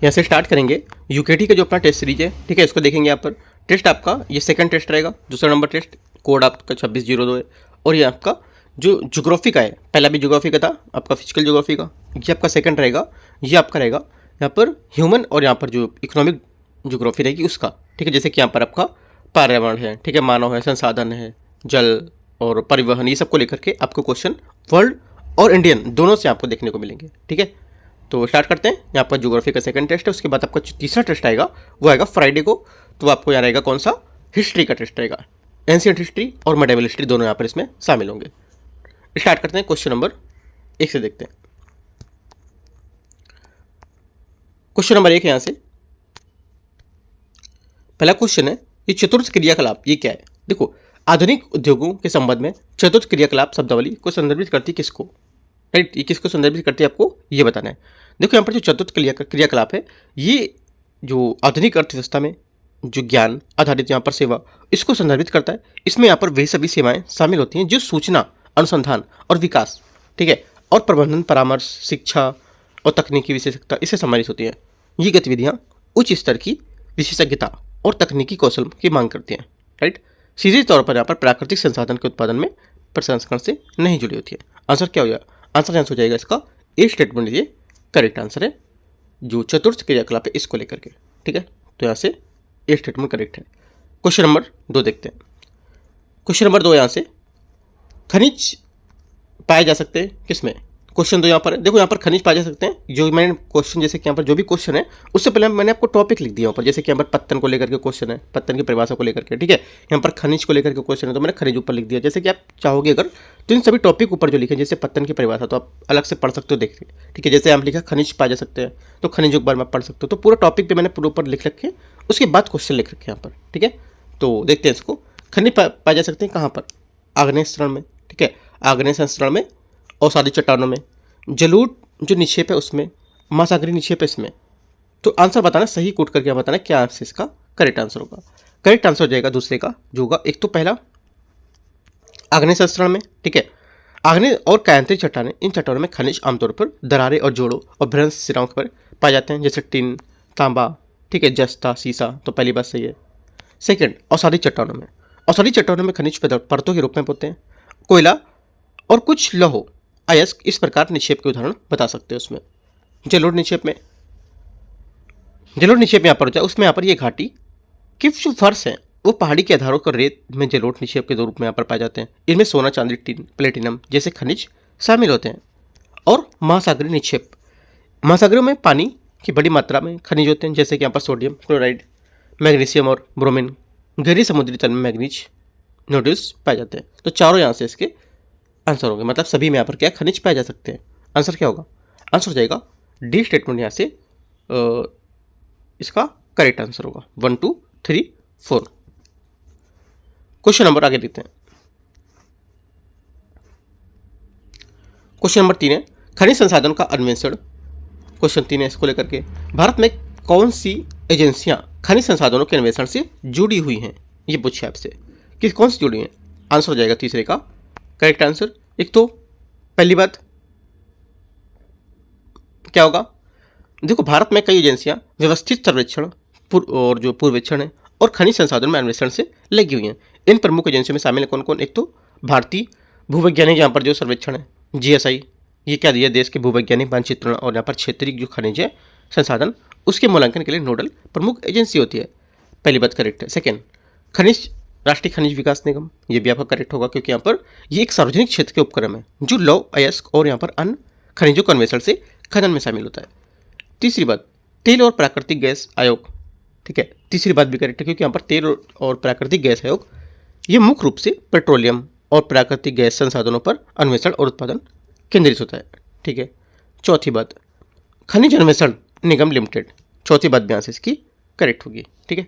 यहाँ से स्टार्ट करेंगे। यूकेटी का जो अपना टेस्ट सीरीज है, ठीक है, इसको देखेंगे। यहाँ पर टेस्ट आपका ये सेकंड टेस्ट रहेगा, दूसरा नंबर टेस्ट, कोड आपका 2602 है। और ये आपका जो ज्योग्राफी का है, पहला भी ज्योग्राफी का था आपका, फिजिकल ज्योग्राफी का, ये आपका सेकंड रहेगा। ये आपका रहेगा यहाँ पर ह्यूमन, और यहाँ पर जो इकोनॉमिक ज्योग्राफी रहेगी उसका, ठीक है। जैसे कि यहाँ पर आपका पर्यावरण है, ठीक है, मानव है, संसाधन है, जल और परिवहन, ये सबको लेकर के आपको क्वेश्चन वर्ल्ड और इंडियन दोनों से आपको देखने को मिलेंगे, ठीक है। तो स्टार्ट करते हैं। यहाँ पर ज्योग्राफी का सेकंड टेस्ट है, उसके बाद आपका तीसरा टेस्ट आएगा, वो आएगा फ्राइडे को। तो आपको यहाँ रहेगा कौन सा, हिस्ट्री का टेस्ट रहेगा। एंशिएंट हिस्ट्री और मेडिवल हिस्ट्री दोनों यहाँ पर इसमें शामिल होंगे। स्टार्ट करते हैं, क्वेश्चन नंबर 1 से देखते हैं। क्वेश्चन नंबर 1 यहाँ से पहला क्वेश्चन है, ये चतुर्थ क्रियाकलाप ये क्या है। देखो, आधुनिक उद्योगों के संबंध में चतुर्थ क्रियाकलाप शब्दावली को संदर्भित करती है किसको, राइट, ये किसको संदर्भित करती है आपको ये बताना है। देखो यहाँ पर जो चतुर्थ क्रियाकलाप है, ये जो आधुनिक अर्थव्यवस्था में जो ज्ञान आधारित यहाँ पर सेवा, इसको संदर्भित करता है। इसमें यहाँ पर वे सभी सेवाएं शामिल होती हैं जो सूचना, अनुसंधान और विकास, ठीक है, और प्रबंधन, परामर्श, शिक्षा और तकनीकी विशेषज्ञता इससे सम्मानित होती हैं। ये गतिविधियाँ उच्च स्तर की विशेषज्ञता और तकनीकी कौशल की मांग करती हैं, राइट। सीधे तौर पर यहाँ पर प्राकृतिक संसाधन के उत्पादन में प्रसंस्करण से नहीं जुड़ी होती है। आंसर क्या हो जाएगा, आंसर हो जाएगा इसका ए स्टेटमेंट, ये करेक्ट आंसर है। जो चतुर्थ क्रियाकलाप है इसको लेकर के, ठीक है, तो यहाँ से ए स्टेटमेंट करेक्ट है। क्वेश्चन नंबर 2 देखते हैं। क्वेश्चन नंबर 2 यहाँ से, खनिज पाए जा सकते हैं किसमें। क्वेश्चन तो यहाँ पर है, देखो यहाँ पर खनिज पाए जा सकते हैं। जो मैंने क्वेश्चन, जैसे कि यहाँ पर जो भी क्वेश्चन है उससे पहले मैंने आपको टॉपिक लिख दिया यहाँ पर। जैसे कि यहाँ पर पत्तन को लेकर के क्वेश्चन है, पत्तन की परिभाषा को लेकर के, ठीक है। यहाँ पर खनिज को लेकर के क्वेश्चन है तो मैंने खनिज ऊपर लिख दिया। जैसे कि आप चाहोगे अगर तो इन सभी टॉपिक ऊपर जो लिखे, जैसे पत्तन की परिभाषा तो आप अलग से पढ़ सकते हो, देखिए, ठीक है। जैसे आप लिखा खनिज पाए जा सकते हैं तो खनिज एक बार में पढ़ सकते हो। तो पूरा टॉपिक पे मैंने पूरे ऊपर लिख रखे, उसके बाद क्वेश्चन लिख रखे यहाँ पर, ठीक है। तो देखते हैं इसको। खनिज पाए जा सकते हैं कहाँ पर, आग्नेय संस्करण में, ठीक है, आग्नेय संस्करण में, अवसादी चट्टानों में, जलूट जो निक्षेप है उसमें, महासागरीय निक्षेप है इसमें। तो आंसर बताना, सही कोट करके बताना क्या आंसर इसका करेक्ट आंसर होगा। करेक्ट आंसर हो जाएगा दूसरे का जो होगा, एक तो पहला आग्नेय संस्करण में, ठीक है। आग्नेय और कायांतरिक चट्टानें, इन चट्टानों में खनिज आमतौर पर दरारें और जोड़ों और भ्रंश सिराओं पर पाए जाते हैं, जैसे टिन, तांबा, ठीक है, जस्ता, सीसा। तो पहली बात सही है। सेकेंड, अवसादी चट्टानों में, अवसादी चट्टानों में खनिज परतों के रूप में होते हैं, कोयला और कुछ लौह अयस्क। इस प्रकार निक्षेप के उदाहरण बता सकते हैं उसमें। जलोढ़ निक्षेप में, जलोढ़ निक्षेप यहाँ पर होता है, उसमें यहाँ पर ये घाटी के जो फर्श हैं वो पहाड़ी के आधारों पर रेत में जलोढ़ निक्षेप के रूप में यहाँ पर पाए जाते हैं। इनमें सोना, चांदी, टिन, प्लेटिनम जैसे खनिज शामिल होते हैं। और महासागरीय निक्षेप, महासागरों में पानी की बड़ी मात्रा में खनिज होते हैं, जैसे कि यहाँ पर सोडियम क्लोराइड, मैग्नीशियम और ब्रोमीन। गहरी समुद्री तल में मैग्नीज नोड्यूल्स पाए जाते हैं। तो चारों यहाँ से इसके आंसर होंगे, मतलब सभी में यहाँ पर क्या खनिज पाए जा सकते हैं। आंसर क्या होगा, आंसर हो जाएगा डी स्टेटमेंट, यहाँ से इसका करेक्ट आंसर होगा 1 2 3 4। क्वेश्चन नंबर आगे देखते हैं। क्वेश्चन नंबर 3 है, खनिज संसाधन का अन्वेषण। क्वेश्चन 3 है, इसको लेकर के भारत में कौन सी एजेंसियां खनिज संसाधनों के अन्वेषण से जुड़ी हुई हैं, ये पूछे आपसे कि कौन सी जुड़ी हैं। आंसर हो जाएगा तीसरे का करेक्ट आंसर। एक तो पहली बात क्या होगा, देखो भारत में कई एजेंसियां व्यवस्थित सर्वेक्षण और जो पूर्वेक्षण है और खनिज संसाधन में अन्वेषण से लगी हुई हैं। इन प्रमुख एजेंसियों में शामिल है कौन कौन, एक तो भारतीय भूवैज्ञानिक यहाँ पर जो सर्वेक्षण है GSI, ये क्या दिया, देश के भूवैज्ञानिक मानचित्रण और यहाँ पर क्षेत्रीय जो खनिज है संसाधन उसके मूल्यांकन के लिए नोडल प्रमुख एजेंसी होती है। पहली बात करेक्ट है। सेकेंड, खनिज राष्ट्रीय खनिज विकास निगम, ये भी आपका करेक्ट होगा क्योंकि यहाँ पर ये एक सार्वजनिक क्षेत्र के उपक्रम है जो लौह अयस्क और यहाँ पर अन्य खनिजों के अन्वेषण से खनन में शामिल होता है। तीसरी बात, तेल और प्राकृतिक गैस आयोग, ठीक है, तीसरी बात भी करेक्ट है क्योंकि यहाँ पर तेल और प्राकृतिक गैस आयोग ये मुख्य रूप से पेट्रोलियम और प्राकृतिक गैस संसाधनों पर अन्वेषण और उत्पादन केंद्रित होता है, ठीक है। चौथी बात, खनिज अन्वेषण निगम लिमिटेड, चौथी बात भी यहाँ से इसकी करेक्ट होगी, ठीक है।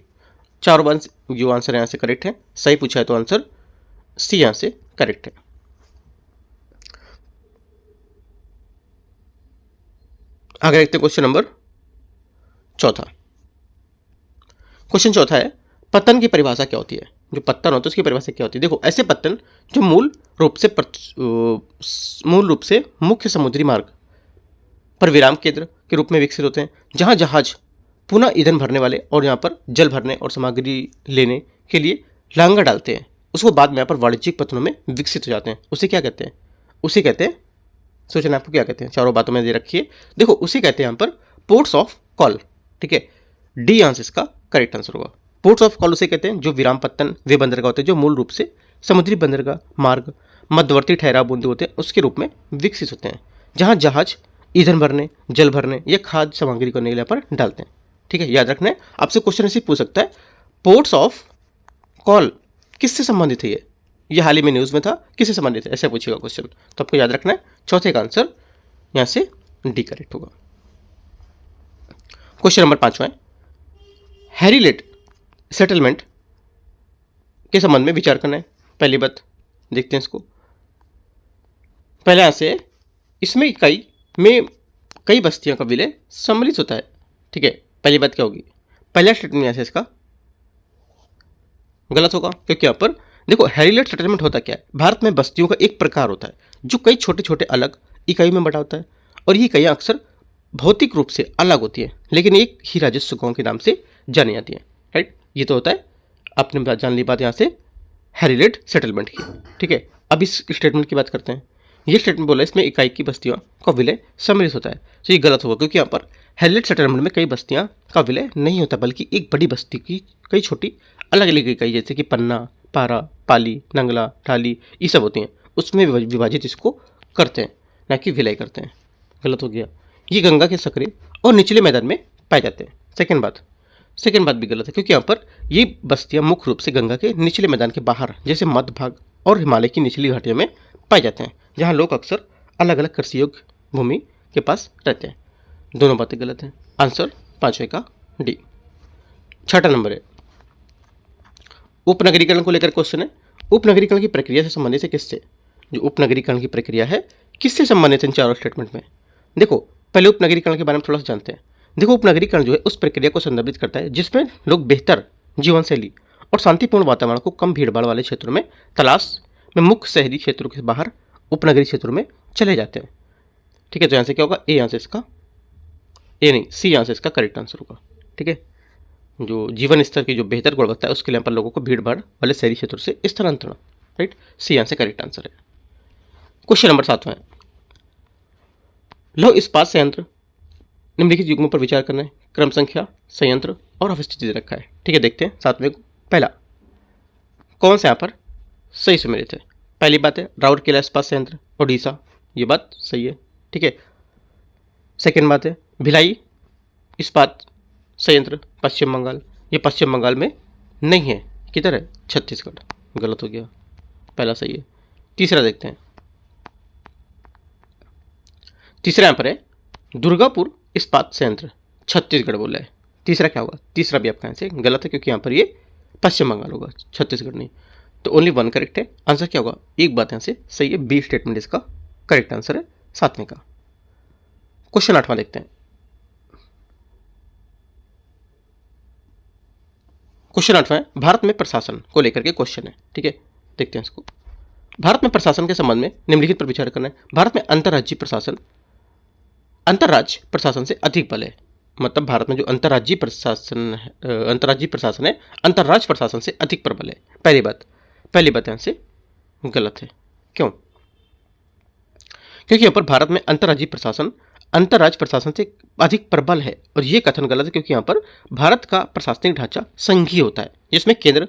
चारों बात जो आंसर यहाँ से करेक्ट है, सही पूछा है तो आंसर सी यहाँ से करेक्ट है। आगे देखते हैं क्वेश्चन नंबर चौथा। क्वेश्चन चौथा है, पतन की परिभाषा क्या होती है। जो पत्तन होता है उसकी परिभाषा क्या होती है। देखो, ऐसे पत्तन जो मूल रूप से मुख्य समुद्री मार्ग पर विराम केंद्र के रूप में विकसित होते हैं, जहाँ जहाज पुनः ईंधन भरने वाले और यहाँ पर जल भरने और सामग्री लेने के लिए लांगर डालते हैं, उसको बाद में यहाँ पर वाणिज्यिक पत्तनों में विकसित हो जाते हैं। उसे क्या कहते हैं? उसे कहते हैं, सोचना आपको क्या कहते हैं, चारों बातों में दे रखी है। देखो उसे कहते हैं यहाँ पर पोर्ट्स ऑफ कॉल। ठीक है, डी आंसर इसका करेक्ट आंसर होगा। पोर्ट्स ऑफ कॉल उसे कहते हैं जो विराम पत्तन वे बंदरगाह होते हैं जो मूल रूप से समुद्री बंदरगाह मार्ग मध्यवर्ती ठहराव बिंदु होते हैं उसके रूप में विकसित होते हैं, जहाँ जहाज ईंधन भरने, जल भरने या खाद्य सामग्री को नीले पर डालते हैं। ठीक है, याद रखना है। आपसे क्वेश्चन ऐसे पूछ सकता है, पोर्ट्स ऑफ कॉल किससे संबंधित है? ये हाल ही में न्यूज़ में था, किससे संबंधित है, ऐसे पूछेगा क्वेश्चन। तो आपको याद रखना है, चौथे का आंसर यहाँ से डी करेक्ट होगा। क्वेश्चन नंबर 5वां है, हैरिलेट सेटलमेंट के संबंध में विचार करना है। पहली बात देखते हैं इसको। पहले यहाँ से इसमें इकाई में कई बस्तियों का विलय सम्मिलित होता है। ठीक है, पहली बात क्या होगी? पहला स्टेटमेंट यहाँ से इसका गलत होगा, क्योंकि यहाँ पर देखो हैरिलेट सेटलमेंट होता क्या है? भारत में बस्तियों का एक प्रकार होता है जो कई छोटे छोटे अलग इकाइयों में बटा होता है, और ये इकाइयाँ अक्सर भौतिक रूप से अलग होती है लेकिन एक ही राजस्व गांव के नाम से जानी जाती है। राइट, ये तो होता है। आपने जान ली बात यहाँ से हैरिलेट सेटलमेंट की। ठीक है, अब इस स्टेटमेंट की बात करते हैं। ये स्टेटमेंट बोला इसमें इकाई की बस्तियों का विलय सम्मिलित होता है, तो ये गलत होगा, क्योंकि यहाँ पर हैरिलेट सेटलमेंट में कई बस्तियाँ का विलय नहीं होता, बल्कि एक बड़ी बस्ती की कई छोटी अलग अलग इकाई जैसे कि पन्ना, पारा, पाली, नंगला, ढाली, ये सब होती हैं, उसमें विभाजित इसको करते हैं, ना कि विलय करते हैं। गलत हो गया। ये गंगा के सकरे और निचले मैदान में पाए जाते हैं। सेकेंड बात भी गलत है, क्योंकि यहाँ पर ये बस्तियाँ मुख्य रूप से गंगा के निचले मैदान के बाहर जैसे मध्य भाग और हिमालय की निचली घाटियों में पाए जाते हैं, जहाँ लोग अक्सर अलग अलग कृषि योग्य भूमि के पास रहते हैं। दोनों बातें गलत हैं। आंसर 5वें का डी। छठा नंबर है, उपनगरीकरण को लेकर क्वेश्चन है। उपनगरीकरण की प्रक्रिया से संबंधित है किससे? जो उपनगरीकरण की प्रक्रिया है किससे संबंधित है इन चारों स्टेटमेंट में? देखो पहले उपनगरीकरण के बारे में थोड़ा सा जानते हैं। देखो उपनगरीकरण जो है उस प्रक्रिया को संदर्भित करता है जिसमें लोग बेहतर जीवन शैली और शांतिपूर्ण वातावरण को कम भीड़भाड़ वाले क्षेत्रों में तलाश में मुख्य शहरी क्षेत्रों के बाहर उपनगरीय क्षेत्रों में चले जाते हैं। ठीक है, तो यहाँ से क्या होगा? ए आंसर इसका, ए नहीं सी आंसर इसका करेक्ट आंसर होगा। ठीक है, जो जीवन स्तर की जो बेहतर गुणवत्ता है उसके लिए यहाँ पर लोगों को भीड़ भाड़ वाले शहरी क्षेत्रों से स्थानांतरण। Right, C answer correct answer है। क्वेश्चन नंबर 7वां है, लौह इस्पात संयंत्र निम्नलिखित युग्मों पर विचार करना है। क्रम संख्या, संयंत्र और अवस्थिति दे रखा है। ठीक है, देखते हैं 7वें को। पहला कौन सा यहाँ पर सही सुमेलित है? पहली बात है राउरकेला इस्पात संयंत्र ओडिशा, ये बात सही है। ठीक है, सेकेंड बात है भिलाई इस्पात संयंत्र पश्चिम बंगाल, ये पश्चिम बंगाल में नहीं है, किधर है? छत्तीसगढ़, गलत हो गया, पहला सही है। तीसरा देखते हैं, तीसरा यहाँ पर है दुर्गापुर इस्पात संयंत्र छत्तीसगढ़ बोला है। तीसरा क्या होगा? तीसरा भी आपका यहाँ से गलत है, क्योंकि यहाँ पर ये पश्चिम बंगाल होगा, छत्तीसगढ़ नहीं। तो ओनली वन करेक्ट है। आंसर क्या होगा? एक बात यहाँ से सही है, बी स्टेटमेंट इसका करेक्ट आंसर है 7वें का। क्वेश्चन 8वां देखते हैं। क्वेश्चन 8वां है भारत में प्रशासन को लेकर के क्वेश्चन है। ठीक है, देखते हैं इसको। भारत में प्रशासन के संबंध में निम्नलिखित पर विचार करना है। भारत में अंतर्राज्यीय प्रशासन से अधिक बल है। मतलब भारत में जो अंतर्राज्यीय प्रशासन है अंतर्राज्य प्रशासन से अधिक प्रबल है। पहली बात यहाँ से गलत है। क्यों? क्योंकि यहाँ पर भारत में अंतर्राज्यीय प्रशासन अंतर्राज्य प्रशासन से अधिक प्रबल है, और ये कथन गलत है, क्योंकि यहाँ पर भारत का प्रशासनिक ढांचा संघीय होता है, जिसमें केंद्र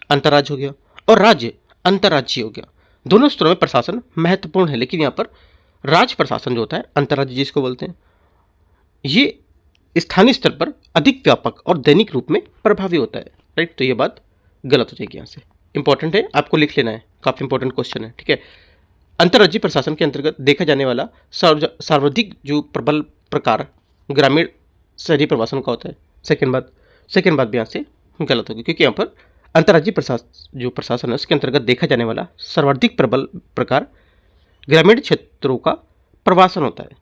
अंतर्राज्य हो गया और राज्य अंतर्राज्यीय हो गया। दोनों स्तरों में प्रशासन महत्वपूर्ण है, लेकिन यहाँ पर राज्य प्रशासन जो होता है अंतर्राज्य जिसको बोलते हैं, ये स्थानीय स्तर पर अधिक व्यापक और दैनिक रूप में प्रभावी होता है। राइट, तो ये बात गलत हो जाएगी। यहाँ से इंपॉर्टेंट है, आपको लिख लेना है, काफ़ी इंपॉर्टेंट क्वेश्चन है। ठीक है, अंतर्राज्यीय प्रशासन के अंतर्गत देखा जाने वाला सर्वाधिक जो प्रबल प्रकार ग्रामीण शहरी प्रवासन का होता है। सेकेंड बात भी यहाँ से गलत होगी, क्योंकि यहाँ पर अंतर्राज्यीय प्रशासन है उसके अंतर्गत देखा जाने वाला सर्वाधिक प्रबल प्रकार ग्रामीण क्षेत्रों का प्रवासन होता है।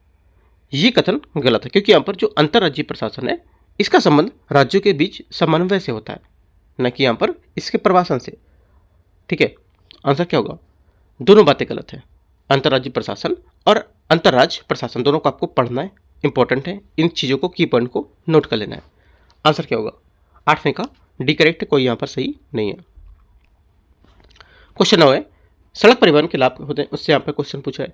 ये कथन गलत है, क्योंकि यहाँ पर जो अंतर्राज्यीय प्रशासन है इसका संबंध राज्यों के बीच समन्वय से होता है, न कि यहाँ पर इसके प्रवासन से। ठीक है, आंसर क्या होगा? दोनों बातें गलत है। अंतर्राज्यीय प्रशासन और अंतर्राज्य प्रशासन दोनों को आपको पढ़ना है, इंपॉर्टेंट है, इन चीज़ों को की पॉइंट को नोट कर लेना है। आंसर क्या होगा? 8वें का डी करेक्ट, कोई यहाँ पर सही नहीं है। क्वेश्चन 9 है, सड़क परिवहन के लाभ होते हैं, उससे यहाँ पर क्वेश्चन पूछा है,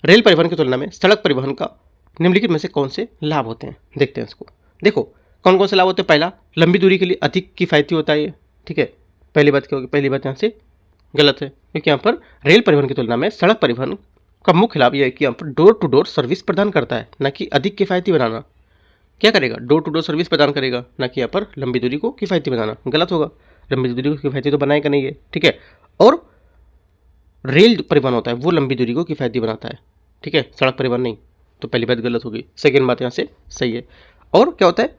रेल परिवहन की तुलना में सड़क परिवहन का निम्नलिखित में से कौन से लाभ होते हैं? देखते हैं इसको। देखो कौन कौन से लाभ होते हैं। पहला, लंबी दूरी के लिए अधिक किफ़ायती होता है ये, ठीक है। पहली बात क्या होगी? पहली बात यहाँ से गलत है, क्योंकि यहाँ पर रेल परिवहन की तुलना में सड़क परिवहन का मुख्य लाभ यह है कि यहाँ पर डोर टू डोर सर्विस प्रदान करता है, ना कि अधिक किफ़ायती बनाना। क्या करेगा? डोर टू डोर सर्विस प्रदान करेगा, ना कि यहाँ पर लंबी दूरी को किफ़ायती बनाना। गलत होगा, लंबी दूरी को किफ़ायती तो बनाएगा नहीं है, ठीक है। और रेल परिवहन होता है वो लंबी दूरी को किफ़ायती बनाता है, ठीक है, सड़क परिवहन नहीं। तो पहली बात गलत होगी, सेकेंड बात यहाँ से सही है। और क्या होता है?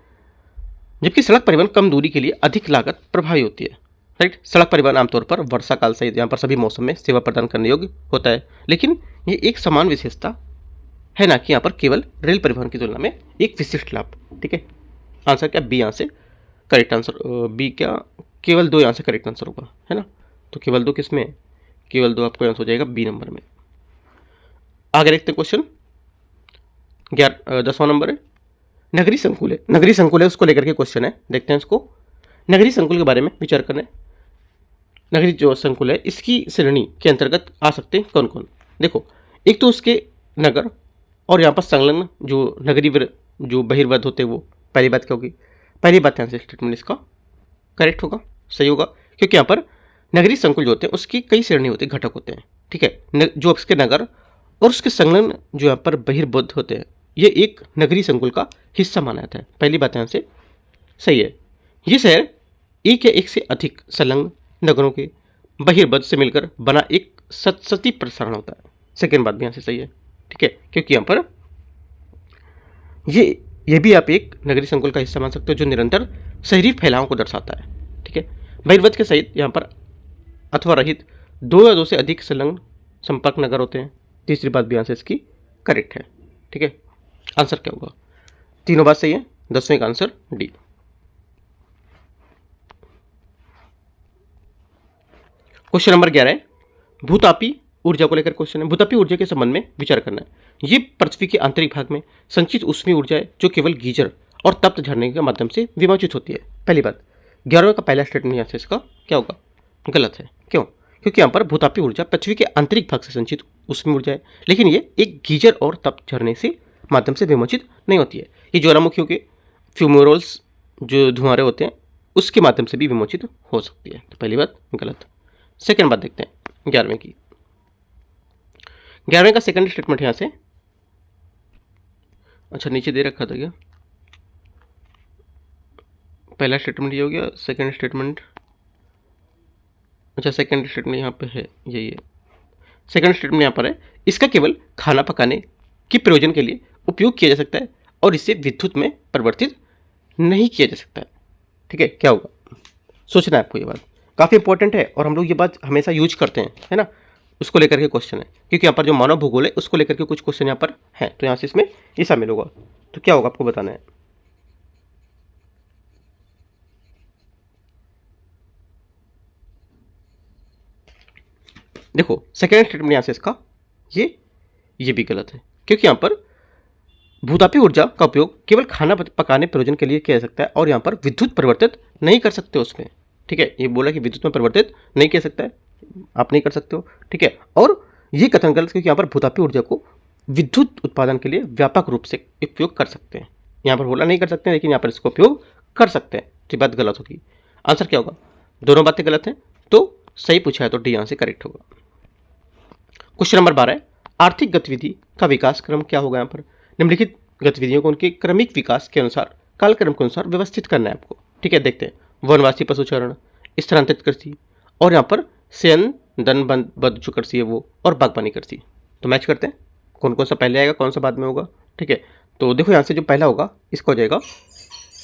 जबकि सड़क परिवहन कम दूरी के लिए अधिक लागत प्रभावी होती है, राइट। सड़क परिवहन आमतौर पर वर्षा काल सहित यहाँ पर सभी मौसम में सेवा प्रदान करने योग्य होता है, लेकिन ये एक समान विशेषता है, ना कि यहाँ पर केवल रेल परिवहन की तुलना में एक विशिष्ट लाभ, ठीक है। आंसर क्या? बी यहाँ से करेक्ट आंसर। बी क्या? केवल 2 यहाँ से करेक्ट आंसर होगा, है ना। तो केवल 2 किस में? केवल 2 आपको आंसर हो जाएगा बी नंबर में। आगे देखते हैं क्वेश्चन 10वां नंबर है, नगरीय संकुल है। नगरीय संकुल है उसको लेकर के क्वेश्चन है, देखते हैं इसको। नगरीय संकुल के बारे में विचार करें। नगरीय जो संकुल है इसकी श्रेणी के अंतर्गत आ सकते हैं कौन कौन? देखो, एक तो उसके नगर और यहाँ पर संलग्न जो नगरीय जो बहिर्वाद होते हैं वो। पहली बात क्या होगी? पहली बात यहाँ से स्टेटमेंट इसका करेक्ट होगा, सही होगा, क्योंकि यहाँ पर नगरीय संकुल जो होते हैं उसकी कई श्रेणी होती है, घटक होते हैं, ठीक है। जो उसके नगर और उसके संलग्न जो यहाँ पर बहिर्बुद्ध होते हैं, ये एक नगरीय संकुल का हिस्सा माना जाता है। पहली बात यहाँ से सही है। ये शहर एक या एक से अधिक संलग्न नगरों के बहिर्बुद्ध से मिलकर बना एक सतसती प्रसारण होता है। सेकेंड बात भी यहाँ से सही है, ठीक है, क्योंकि यहाँ पर ये भी आप एक नगरीय संकुल का हिस्सा मान सकते हो जो निरंतर शहरी फैलाव को दर्शाता है, ठीक है। बहिर्बुद्ध के सहित यहाँ पर अथवा रहित 2 या 2 से अधिक संलग्न संपर्क नगर होते हैं। तीसरी बात भी यहाँ से इसकी करेक्ट है, ठीक है। आंसर क्या होगा? तीनों बात सही है, 10वें का आंसर डी। क्वेश्चन नंबर 11 है, भूतापी ऊर्जा को लेकर क्वेश्चन है। भूतापी ऊर्जा के संबंध में विचार करना है। ये पृथ्वी के आंतरिक भाग में संचित ऊष्मीय ऊर्जा है जो केवल गीजर और तप्त झरने के माध्यम से विमोचित होती है। पहली बात, 11वें का पहला स्टेटमेंट यहाँ से इसका क्या होगा? गलत है। क्यों? क्योंकि यहाँ पर भूतापी ऊर्जा पृथ्वी के आंतरिक भाग से संचित ऊष्मीय ऊर्जा है, लेकिन ये एक गीजर और तप्त झरने से माध्यम से विमोचित नहीं होती है। ये ज्वालामुखियों के फ्यूमोरल्स जो धुआंरे होते हैं उसके माध्यम से भी विमोचित हो सकती है। तो पहली बात गलत। सेकेंड बात देखते हैं 11वें की। 11वें का सेकंड स्टेटमेंट यहाँ से, अच्छा नीचे दे रखा था क्या? पहला स्टेटमेंट ये हो गया, सेकंड स्टेटमेंट, अच्छा सेकंड स्टेटमेंट यहाँ पे है, यही है। सेकंड स्टेटमेंट यहाँ पर है, इसका केवल खाना पकाने के प्रयोजन के लिए उपयोग किया जा सकता है और इसे विद्युत में परिवर्तित नहीं किया जा सकता है, ठीक है। क्या होगा? सोचना है आपको, ये बात काफ़ी इंपॉर्टेंट है और हम लोग ये बात हमेशा यूज करते हैं, है ना। उसको लेकर के क्वेश्चन है, क्योंकि यहाँ पर जो मानव भूगोल है उसको लेकर के कुछ क्वेश्चन यहाँ पर हैं, तो यहाँ से इसमें ये शामिल होगा। तो क्या होगा आपको बताना है। देखो सेकेंड स्टेटमेंट यहाँ से इसका ये भी गलत है, क्योंकि यहाँ पर भूतापी ऊर्जा का उपयोग केवल खाना पकाने प्रयोजन के लिए किया जा सकता है और यहाँ पर विद्युत परिवर्तित नहीं कर सकते उसमें, ठीक है। ये बोला कि विद्युत में परिवर्तित नहीं किया सकता है, आप नहीं कर सकते हो, ठीक है। और ये कथन गलत, क्योंकि यहाँ पर भूतापी ऊर्जा को विद्युत उत्पादन के लिए व्यापक रूप से उपयोग कर सकते हैं। यहाँ पर बोला नहीं कर सकते हैं, लेकिन यहाँ पर इसको उपयोग कर सकते हैं, तो बात गलत होगी। आंसर क्या होगा? दोनों बातें गलत हैं, तो सही पूछा है तो डी यहाँ से करेक्ट होगा। क्वेश्चन नंबर 12 है, आर्थिक गतिविधि का विकास क्रम क्या होगा? यहाँ पर निम्नलिखित गतिविधियों को उनके क्रमिक विकास के अनुसार कालक्रम के अनुसार व्यवस्थित करना है आपको, ठीक है। देखते हैं, वनवासी पशुचरण, स्थानांतरित कृषि और यहाँ पर शयन दन बंद जो कृषि है वो, और बागवानी कृषि। तो मैच करते हैं कौन कौन सा पहले आएगा, कौन सा बाद में होगा, ठीक है। तो देखो यहाँ से जो पहला होगा इसका हो जाएगा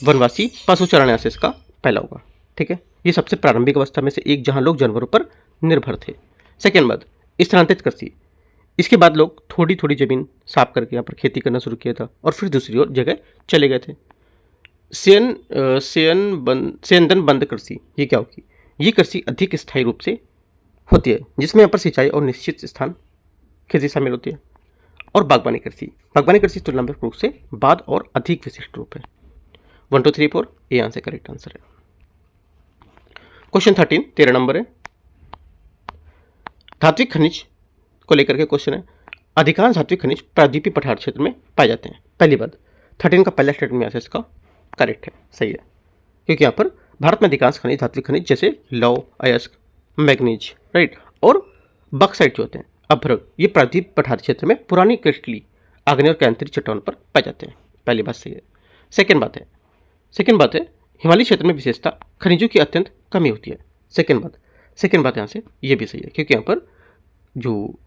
वनवासी पशुचरण, यहाँ से इसका पहला होगा, ठीक है। ये सबसे प्रारंभिक अवस्था में से एक जहाँ लोग जानवरों पर निर्भर थे। सेकेंड बात स्थानांतरित कृषि, इसके बाद लोग थोड़ी थोड़ी जमीन साफ करके यहाँ पर खेती करना शुरू किया था और फिर दूसरी ओर जगह चले गए थे। शयनदन बंद कृषि, ये क्या होगी? ये कृषि अधिक स्थायी रूप से होती है जिसमें यहाँ पर सिंचाई और निश्चित स्थान खेती शामिल होती है। और बागवानी कृषि। बागवानी कृषि तुलनात्मक रूप से बाद और अधिक विशिष्ट रूप है। 1 2 3 4 ये आंसर करेक्ट आंसर है। क्वेश्चन 13 13 नंबर है। धात्विक खनिज को लेकर के क्वेश्चन है। अधिकांश धात्विक खनिज प्रायद्वीपीय पठार क्षेत्र में पाए जाते हैं। पहली बात 13 का पहला स्टेटमेंट यहाँ से इसका करेक्ट है, सही है, क्योंकि यहाँ पर भारत में अधिकांश खनिज धात्विक खनिज जैसे लौह, अयस्क, मैग्नीज, राइट, और बक्साइट जो होते हैं, अभ्रक, ये प्रायद्वीपीय पठार क्षेत्र में पुरानी क्रिस्टली आग्नेय और कैंतरी चट्टानों पर पाए जाते हैं। पहली बात सही है। सेकेंड बात है हिमालय क्षेत्र में विशेषता खनिजों की अत्यंत कमी होती है। सेकेंड बात यहाँ से ये भी सही है, क्योंकि यहाँ पर जो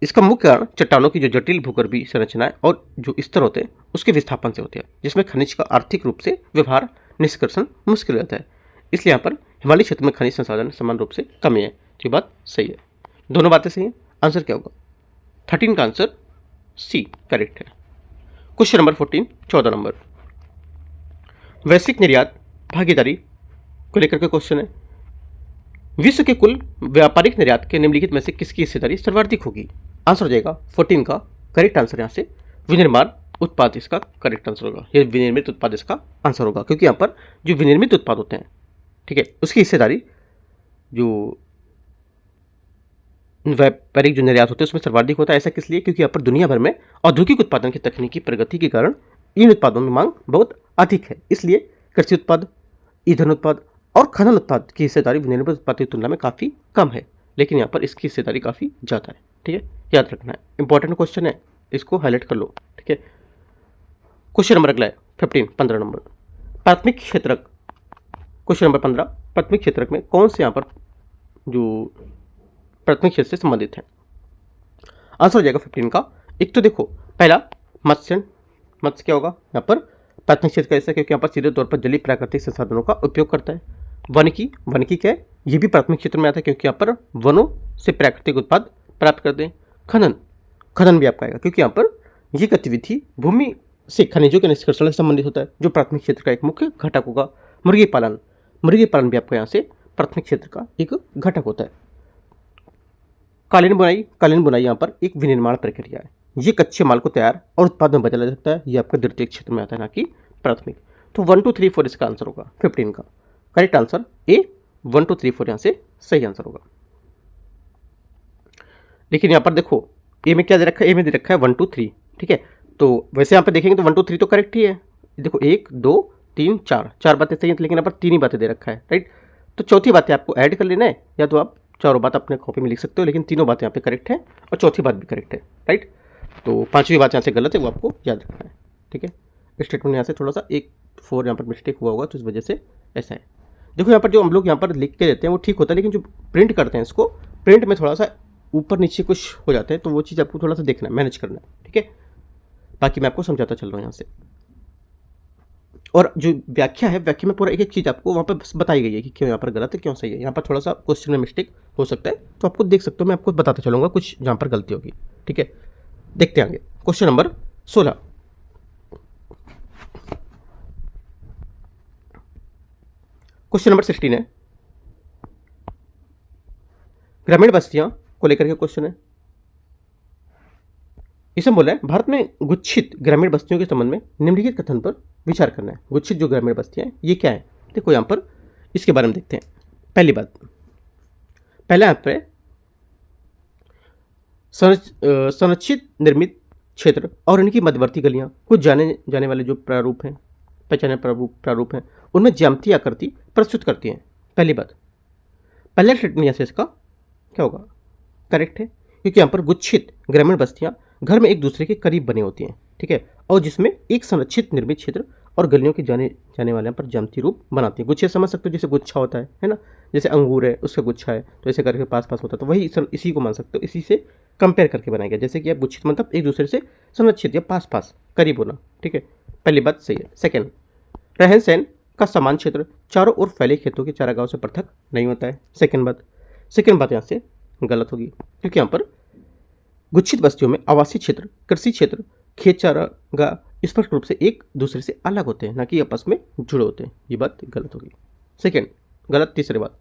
इसका मुख्य कारण चट्टानों की जो जटिल भूगर्भीय संरचनाएं और जो स्तर होते हैं उसके विस्थापन से होते हैं, जिसमें खनिज का आर्थिक रूप से व्यवहार निष्कर्षण मुश्किल हो जाता है। इसलिए यहाँ पर हिमालय क्षेत्र में खनिज संसाधन समान रूप से कमी है। तो ये बात सही है, दोनों बातें सही हैं। आंसर क्या होगा? 13 का आंसर सी करेक्ट है। क्वेश्चन नंबर 14 14 नंबर, वैश्विक निर्यात भागीदारी को लेकर के क्वेश्चन है। विश्व के कुल व्यापारिक निर्यात के निम्नलिखित में से किसकी हिस्सेदारी सर्वाधिक होगी? आंसर हो जाएगा 14 का करेक्ट आंसर यहाँ से विनिर्माण उत्पाद इसका करेक्ट आंसर होगा। ये विनिर्मित उत्पाद इसका आंसर होगा, क्योंकि यहाँ पर जो विनिर्मित उत्पाद होते हैं, ठीक है, उसकी हिस्सेदारी जो व्यापारिक जो निर्यात होते हैं उसमें सर्वाधिक होता है। ऐसा किस लिए? क्योंकि यहाँ पर दुनिया भर में औद्योगिक उत्पादन की तकनीकी प्रगति के कारण इन उत्पादों में मांग बहुत अधिक है। इसलिए कृषि उत्पाद, ईंधन उत्पाद और खनन उत्पाद की हिस्सेदारी विनिर्मित उत्पाद की तुलना में काफ़ी कम है, लेकिन यहाँ पर इसकी हिस्सेदारी काफ़ी ज़्यादा है। ठीक है, याद रखना है, इंपॉर्टेंट क्वेश्चन है, इसको हाईलाइट कर लो। ठीक है, क्वेश्चन नंबर अगला है 15 नंबर, प्राथमिक क्षेत्रक। क्वेश्चन नंबर 15, प्राथमिक क्षेत्रक में कौन से यहाँ पर जो प्राथमिक क्षेत्र से संबंधित है? आंसर हो जाएगा 15 का। एक तो देखो पहला मत्स्य क्या होगा यहाँ पर प्राथमिक क्षेत्र कैसे? क्योंकि यहाँ पर सीधे तौर पर जलीय प्राकृतिक संसाधनों का उपयोग करता है। वनिकी क्या है? ये भी प्राथमिक क्षेत्र में आता है, क्योंकि यहाँ पर वनों से प्राकृतिक उत्पाद प्राप्त करते हैं। खनन भी आपका आएगा, क्योंकि यहाँ पर ये गतिविधि भूमि से खनिजों के निष्कर्षण से संबंधित होता है, जो प्राथमिक क्षेत्र का एक मुख्य घटक होगा। मुर्गी पालन भी आपको यहाँ से प्राथमिक क्षेत्र का एक घटक होता है। कालीन बुनाई यहाँ पर एक विनिर्माण प्रक्रिया है। ये कच्चे माल को तैयार और उत्पाद में बदला जा सकता है। ये आपका द्वितीयक क्षेत्र में आता है, ना कि प्राथमिक। तो 1 2 3 4 इसका आंसर होगा 15 का करेक्ट आंसर ए। 1 2 3 4 यहाँ से सही आंसर होगा। लेकिन यहाँ पर देखो ए में क्या दे रखा है? ए में दे रखा है 1 2 3। ठीक है, तो वैसे यहाँ पर देखेंगे तो 1 2 3 तो करेक्ट ही है। देखो 1 2 3 4 बातें सही हैं, लेकिन यहाँ पर 3 ही बातें दे रखा है, राइट। तो चौथी बातें आपको ऐड कर लेना है, या तो आप चारों बात अपने कॉपी में लिख सकते हो, लेकिन तीनों बातें यहाँ पे करेक्ट है और चौथी बात भी करेक्ट है, राइट। तो पांचवी बात यहाँ से गलत है, वो आपको याद रखना है। ठीक है, स्टेटमेंट यहाँ से थोड़ा सा 1 4 यहाँ पर मिस्टेक हुआ होगा, तो इस वजह से ऐसा है। देखो यहाँ पर जो हम लोग यहाँ पर लिख के देते हैं वो ठीक होता है, लेकिन जो प्रिंट करते हैं इसको प्रिंट में थोड़ा सा ऊपर नीचे कुछ हो जाते हैं, तो वो चीज़ आपको थोड़ा सा देखना है, मैनेज करना है। ठीक है, बाकी मैं आपको समझाता चल रहा हूँ यहाँ से। और जो व्याख्या है, व्याख्या में पूरा एक एक चीज़ आपको वहाँ पर बताई गई है कि क्यों यहाँ पर गलत है, क्यों सही है। यहाँ पर थोड़ा सा क्वेश्चन में मिस्टेक हो सकता है, तो आपको देख सकते हो, मैं आपको बताता चलूँगा कुछ जहाँ पर गलती होगी। ठीक है, देखते हैं आगे। क्वेश्चन नंबर 16, क्वेश्चन नंबर 16 है, ग्रामीण बस्तियां को लेकर के क्वेश्चन है। इसमें बोला है भारत में गुच्छित ग्रामीण बस्तियों के संबंध में निम्नलिखित कथन पर विचार करना है। गुच्छित जो ग्रामीण बस्तियां हैं ये क्या है? देखो यहाँ पर इसके बारे में देखते हैं। पहली बात, पहला यहाँ पर संरक्षित निर्मित क्षेत्र और इनकी मध्यवर्ती गलियां कुछ जाने वाले जो प्रारूप हैं, पहचाने प्रारूप हैं, उनमें ज्यामितीय आकृति प्रस्तुत करती हैं। पहली बात, पहला स्टेटमेंट यहाँ से इसका क्या होगा? करेक्ट है, क्योंकि यहाँ पर गुच्छित ग्रामीण बस्तियां घर में एक दूसरे के करीब बनी होती हैं। ठीक है, और जिसमें एक संरक्षित निर्मित क्षेत्र और गलियों के जाने वाले पर ज्यामितीय रूप बनाती है। गुच्छे समझ सकते हो, जैसे गुच्छा होता है ना, जैसे अंगूर है उसका गुच्छा है, तो ऐसे करके पास पास होता है, तो वही इसी को मान सकते हो, इसी से कंपेयर करके बनाया गया। जैसे कि आप गुच्छित मतलब एक दूसरे से संरक्षित या पास पास करीब होना। ठीक है, पहली बात सही है। सेकेंड, रहन सहन का समान क्षेत्र चारों ओर फैले खेतों के चारागाहों से पृथक नहीं होता है। सेकेंड बात यहाँ से गलत होगी, क्योंकि यहाँ पर गुच्छित बस्तियों में आवासीय क्षेत्र, कृषि क्षेत्र, खेत चारागाह स्पष्ट रूप से एक दूसरे से अलग होते हैं, ना कि आपस में जुड़े होते हैं। ये बात गलत होगी। सेकेंड गलत। तीसरी बात,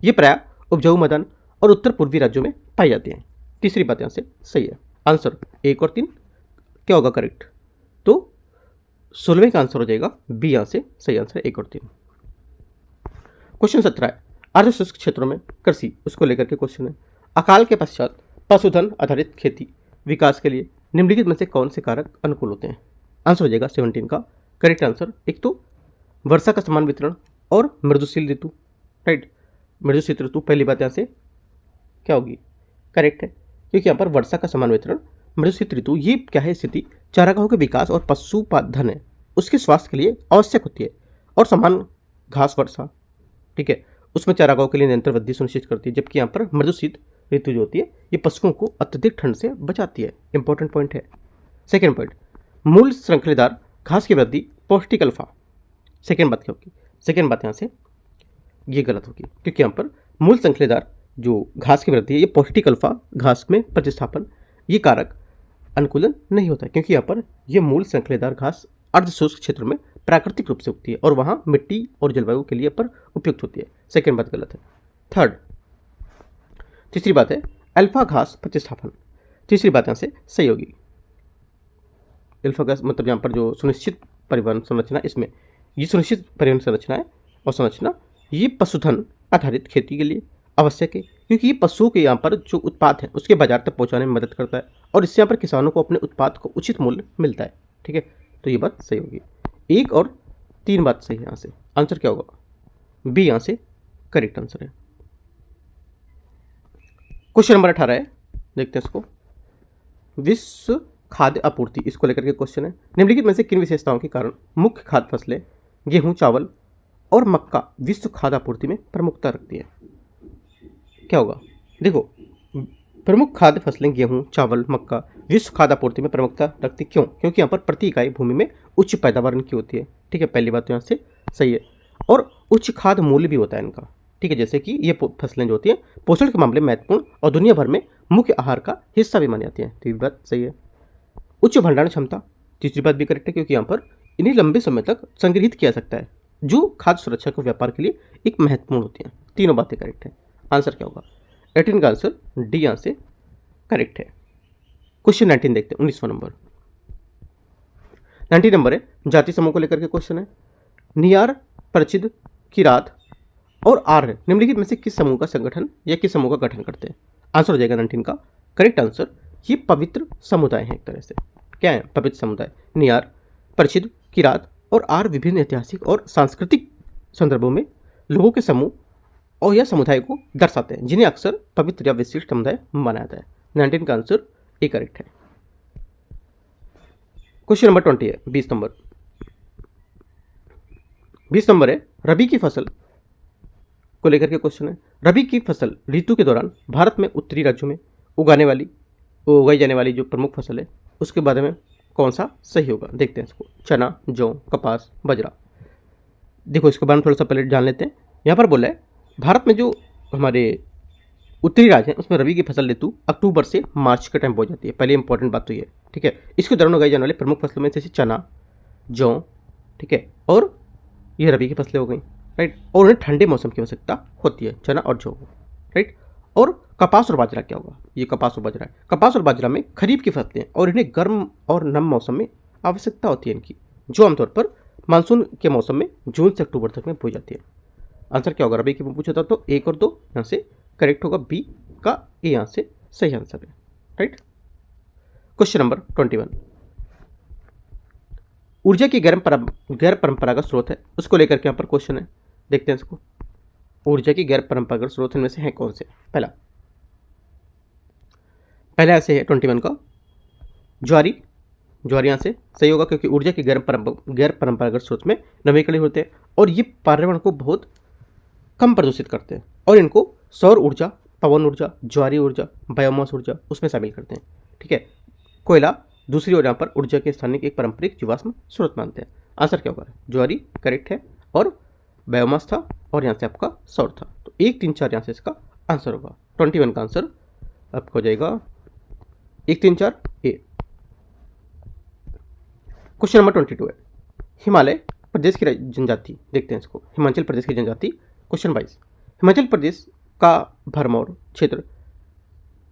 ये प्रायः उपजाऊ मैदान और उत्तर पूर्वी राज्यों में पाई जाती हैं। तीसरी बात यहाँ से सही है। आंसर 1 और 3 क्या होगा करेक्ट। तो 16वें का आंसर हो जाएगा बी, यहाँ से सही आंसर 1 और 3। क्वेश्चन 17 है अर्ध शुष्क क्षेत्रों में कृषि, उसको लेकर के क्वेश्चन है। अकाल के पश्चात पशुधन आधारित खेती विकास के लिए निम्नलिखित में से कौन से कारक अनुकूल होते हैं। आंसर हो जाएगा 17 का करेक्ट आंसर। एक तो वर्षा का समान वितरण और मृदुशील ऋतु, राइट। मृदुशील ऋतु पहली बात यहाँ से क्या होगी करेक्ट है, क्योंकि यहाँ पर वर्षा का समान वितरण, मृदुशील ऋतु, ये क्या है स्थिति चारागाहों के विकास और पशुपालन है उसके स्वास्थ्य के लिए आवश्यक होती है। और समान घास वर्षा, ठीक है, उसमें चारागाहों के लिए निरंतर वृद्धि सुनिश्चित करती है। जबकि यहाँ पर मृदुशील ऋतु जो होती है ये पशुओं को अत्यधिक ठंड से बचाती है। इंपॉर्टेंट पॉइंट है। सेकेंड पॉइंट, मूल श्रृंखलेदार घास की वृद्धि पौष्टिक अल्फा। सेकेंड बात क्या होगी, सेकेंड बात यहाँ से ये गलत होगी, क्योंकि यहाँ पर मूल श्रृंखलेदार जो घास की वृद्धि है ये पौष्टिक अल्फा घास में प्रतिस्थापन, ये कारक अनुकूलन नहीं होता है, क्योंकि यहाँ पर ये मूल श्रृंखलेदार घास अर्धशुष्क क्षेत्र में प्राकृतिक रूप से उगती है और वहाँ मिट्टी और जलवायु के लिए पर उपयुक्त होती है। सेकेंड बात गलत है। थर्ड, तीसरी बात है अल्फा घास प्रतिस्थापन। तीसरी बात यहाँ से सही होगी। अल्फा घास मतलब यहाँ पर जो सुनिश्चित परिवहन संरचना, इसमें ये सुनिश्चित परिवहन संरचना है और संरचना ये पशुधन आधारित खेती के लिए आवश्यक है, क्योंकि ये पशुओं के यहाँ पर जो उत्पाद है उसके बाजार तक पहुँचाने में मदद करता है और इससे यहाँ पर किसानों को अपने उत्पाद को उचित मूल्य मिलता है। ठीक है, तो ये बात सही होगी। 1 और 3 बात सही है। यहाँ से आंसर क्या होगा बी, यहाँ से करेक्ट आंसर है। क्वेश्चन नंबर 18 है, देखते हैं इसको। विश्व खाद्य आपूर्ति, इसको लेकर के क्वेश्चन है। निम्नलिखित में से किन विशेषताओं के कारण मुख्य खाद्य फसलें गेहूं, चावल और मक्का विश्व खाद्य आपूर्ति में प्रमुखता रखती है। क्या होगा, देखो प्रमुख खाद्य फसलें गेहूं, चावल, मक्का विश्व खाद्य आपूर्ति में प्रमुखता रखती, क्यों? क्योंकि यहाँ पर प्रति इकाई भूमि में उच्च पैदावार इनकी होती है। ठीक है, पहली बात तो यहाँ से सही है। और उच्च खाद्य मूल्य भी होता है इनका। ठीक है, जैसे कि ये फसलें जो होती हैं पोषण के मामले में महत्वपूर्ण और दुनिया भर में मुख्य आहार का हिस्सा भी मानी जाती हैं। तीसरी बात सही है। उच्च भंडारण क्षमता, तीसरी बात भी करेक्ट है, क्योंकि यहाँ पर इन्हें लंबे समय तक संग्रहित किया जा सकता है, जो खाद्य सुरक्षा के व्यापार के लिए एक महत्वपूर्ण होती हैं। तीनों बातें करेक्ट है। आंसर क्या होगा 18 का आंसर डी, यहाँ से करेक्ट है। क्वेश्चन 19 देखते हैं, 19वां नंबर। 19 नंबर है जाति समूह को लेकर के क्वेश्चन है। नियार, परिचिद, किरात और आर्य निम्नलिखित में से किस समूह का संगठन या किस समूह का गठन करते हैं। आंसर हो जाएगा 19 का करेक्ट आंसर। ये पवित्र समुदाय हैं, एक तरह से क्या है पवित्र समुदाय। नियार, परिचिद, किरात और आर्य विभिन्न ऐतिहासिक और सांस्कृतिक संदर्भों में लोगों के समूह और यह समुदाय को दर्शाते हैं, जिन्हें अक्सर पवित्र या विशिष्ट समुदाय माना जाता है। 19 का आंसर ए करेक्ट है। क्वेश्चन नंबर 20 है, 20 नंबर। 20 नंबर है रबी की फसल को लेकर के क्वेश्चन है। रबी की फसल ऋतु के दौरान भारत में उत्तरी राज्यों में उगाई जाने वाली जो प्रमुख फसल है उसके बारे में कौन सा सही होगा, देखते हैं इसको। चना, जौ, कपास, बाजरा। देखो इसके बारे में थोड़ा सा पहले जान लेते हैं। यहाँ पर बोला है भारत में जो हमारे उत्तरी राज्य हैं उसमें रबी की फसल ऋतु अक्टूबर से मार्च के टाइम हो जाती है। पहले इंपॉर्टेंट बात तो ये, ठीक है। इसके दौरान उगाई जाने वाले प्रमुख फसलों में जैसे चना, जौ, ठीक है, और ये रबी की फसलें हो गई, राइट। और उन्हें ठंडे मौसम की आवश्यकता होती है, चना और जौ, राइट। और कपास और बाजरा क्या होगा, ये कपास और बाजरा है। कपास और बाजरा में खरीफ की फसलें और इन्हें गर्म और नम मौसम में आवश्यकता होती है इनकी, जो आमतौर पर मानसून के मौसम में जून से अक्टूबर तक में बोई जाती है। आंसर क्या होगा, रबी की पूछा था तो 1 और 2 यहाँ से करेक्ट होगा, बी का ए यहाँ से सही आंसर है, राइट। Question number 21। ऊर्जा की गैर परंपरागत स्रोत है, उसको लेकर के यहाँ पर क्वेश्चन है, देखते हैं इसको। ऊर्जा की गैर परंपरागत स्रोत इनमें से हैं कौन से। पहला ऐसे है 21 का ज्वारी यहाँ से सही होगा, क्योंकि ऊर्जा की गैर परंपरागत स्रोत में नवीकरणीय होते हैं और ये पर्यावरण को बहुत कम प्रदूषित करते हैं और इनको सौर ऊर्जा, पवन ऊर्जा, ज्वारी ऊर्जा, बायोमास ऊर्जा उसमें शामिल करते हैं, ठीक है। कोयला दूसरी ओर यहाँ पर ऊर्जा के स्थानिक एक पारंपरिक जीवाश्म स्रोत मानते हैं। आंसर क्या होगा, ज्वारी करेक्ट है और बायोमास था और यहाँ से आपका सौर था, तो 1, 3, 4 यहाँ से इसका आंसर होगा। 21 का आंसर आपका हो जाएगा 1, 3, 4 ए। क्वेश्चन नंबर 22 है हिमालय प्रदेश की जनजाति, देखते हैं इसको। हिमाचल प्रदेश की जनजाति। क्वेश्चन 22 हिमाचल प्रदेश का भरमौर क्षेत्र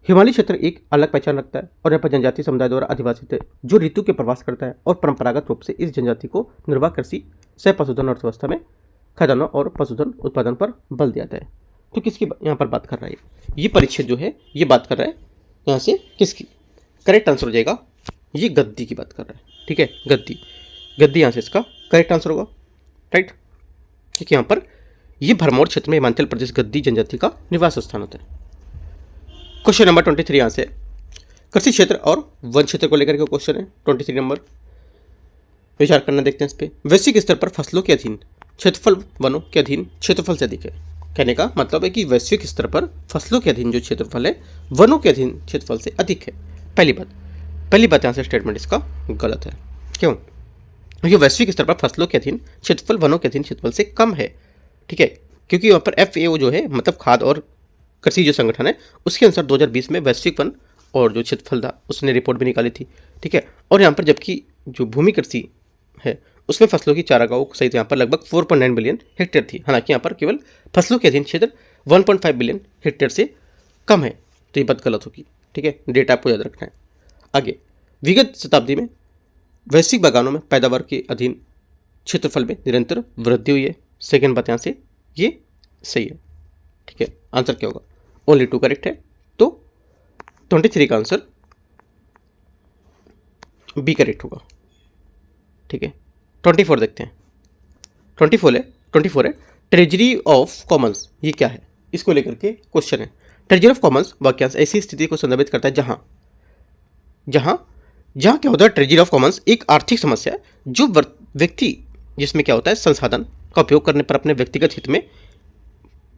हिमालय क्षेत्र एक अलग पहचान रखता है और यहाँ पर जनजातीय समुदाय द्वारा अधिवासित है, जो ऋतु के प्रवास करता है और परंपरागत रूप से इस जनजाति को निर्वाह कृषि सह पशुधन अर्थव्यवस्था में खदानों और पशुधन उत्पादन पर बल दिया जाता है। तो किसकी यहाँ पर बात कर रहा है, ये परिच्छेद जो है ये बात कर रहा है यहाँ से किसकी। करेक्ट आंसर हो जाएगा ये गद्दी की बात कर रहा है। ठीक है, गद्दी, गद्दी यहाँ से इसका करेक्ट आंसर होगा। राइट, क्योंकि यहाँ पर ये भरमौर क्षेत्र में हिमाचल प्रदेश गद्दी जनजाति का निवास स्थान होता है। क्वेश्चन नंबर 23 यहाँ से कृषि क्षेत्र और वन क्षेत्र को लेकर के क्वेश्चन है। 23 नंबर विचार करना, देखते हैं इस पे। वैश्विक स्तर पर फसलों के अधीन क्षेत्रफल वनों के अधीन क्षेत्रफल से अधिक है। कहने का मतलब है कि वैश्विक स्तर पर फसलों के अधीन जो क्षेत्रफल है वनों के अधीन क्षेत्रफल से अधिक है। पहली बात यहाँ से स्टेटमेंट इसका गलत है। क्यों? क्योंकि वैश्विक स्तर पर फसलों के अधीन क्षेत्रफल वनों के अधीन क्षेत्रफल से कम है। ठीक है, क्योंकि वहाँ पर FAO जो है मतलब खाद्य और कृषि जो संगठन है उसके अनुसार 2020 में वैश्विक वन और जो क्षेत्रफल था उसने रिपोर्ट भी निकाली थी। ठीक है, और यहाँ पर जबकि जो भूमि कृषि है उसमें फसलों की चारागाहों सहित यहाँ पर लगभग 4.9 बिलियन हेक्टेयर थी। हालांकि यहाँ पर केवल फसलों के अधीन क्षेत्र 1.5 बिलियन हेक्टेयर से कम है, तो ये बात गलत होगी। ठीक है, डेटा आपको याद रखना है। आगे, विगत शताब्दी में वैश्विक बागानों में पैदावार के अधीन क्षेत्रफल में निरंतर वृद्धि हुई है। सेकेंड बात यहाँ से ये सही है। ठीक है, आंसर क्या होगा? ओनली 2 करेक्ट है, तो 23 का आंसर बी करेक्ट होगा। ठीक है, 24 देखते हैं। 24 है ट्रेजरी ऑफ कॉमन्स, ये क्या है इसको लेकर के क्वेश्चन है। ट्रेजरी ऑफ कॉमन्स वाक्यांश ऐसी स्थिति को संदर्भित करता है जहां क्या होता है। ट्रेजरी ऑफ कॉमन्स एक आर्थिक समस्या है जो व्यक्ति जिसमें क्या होता है संसाधन का उपयोग करने पर अपने व्यक्तिगत हित में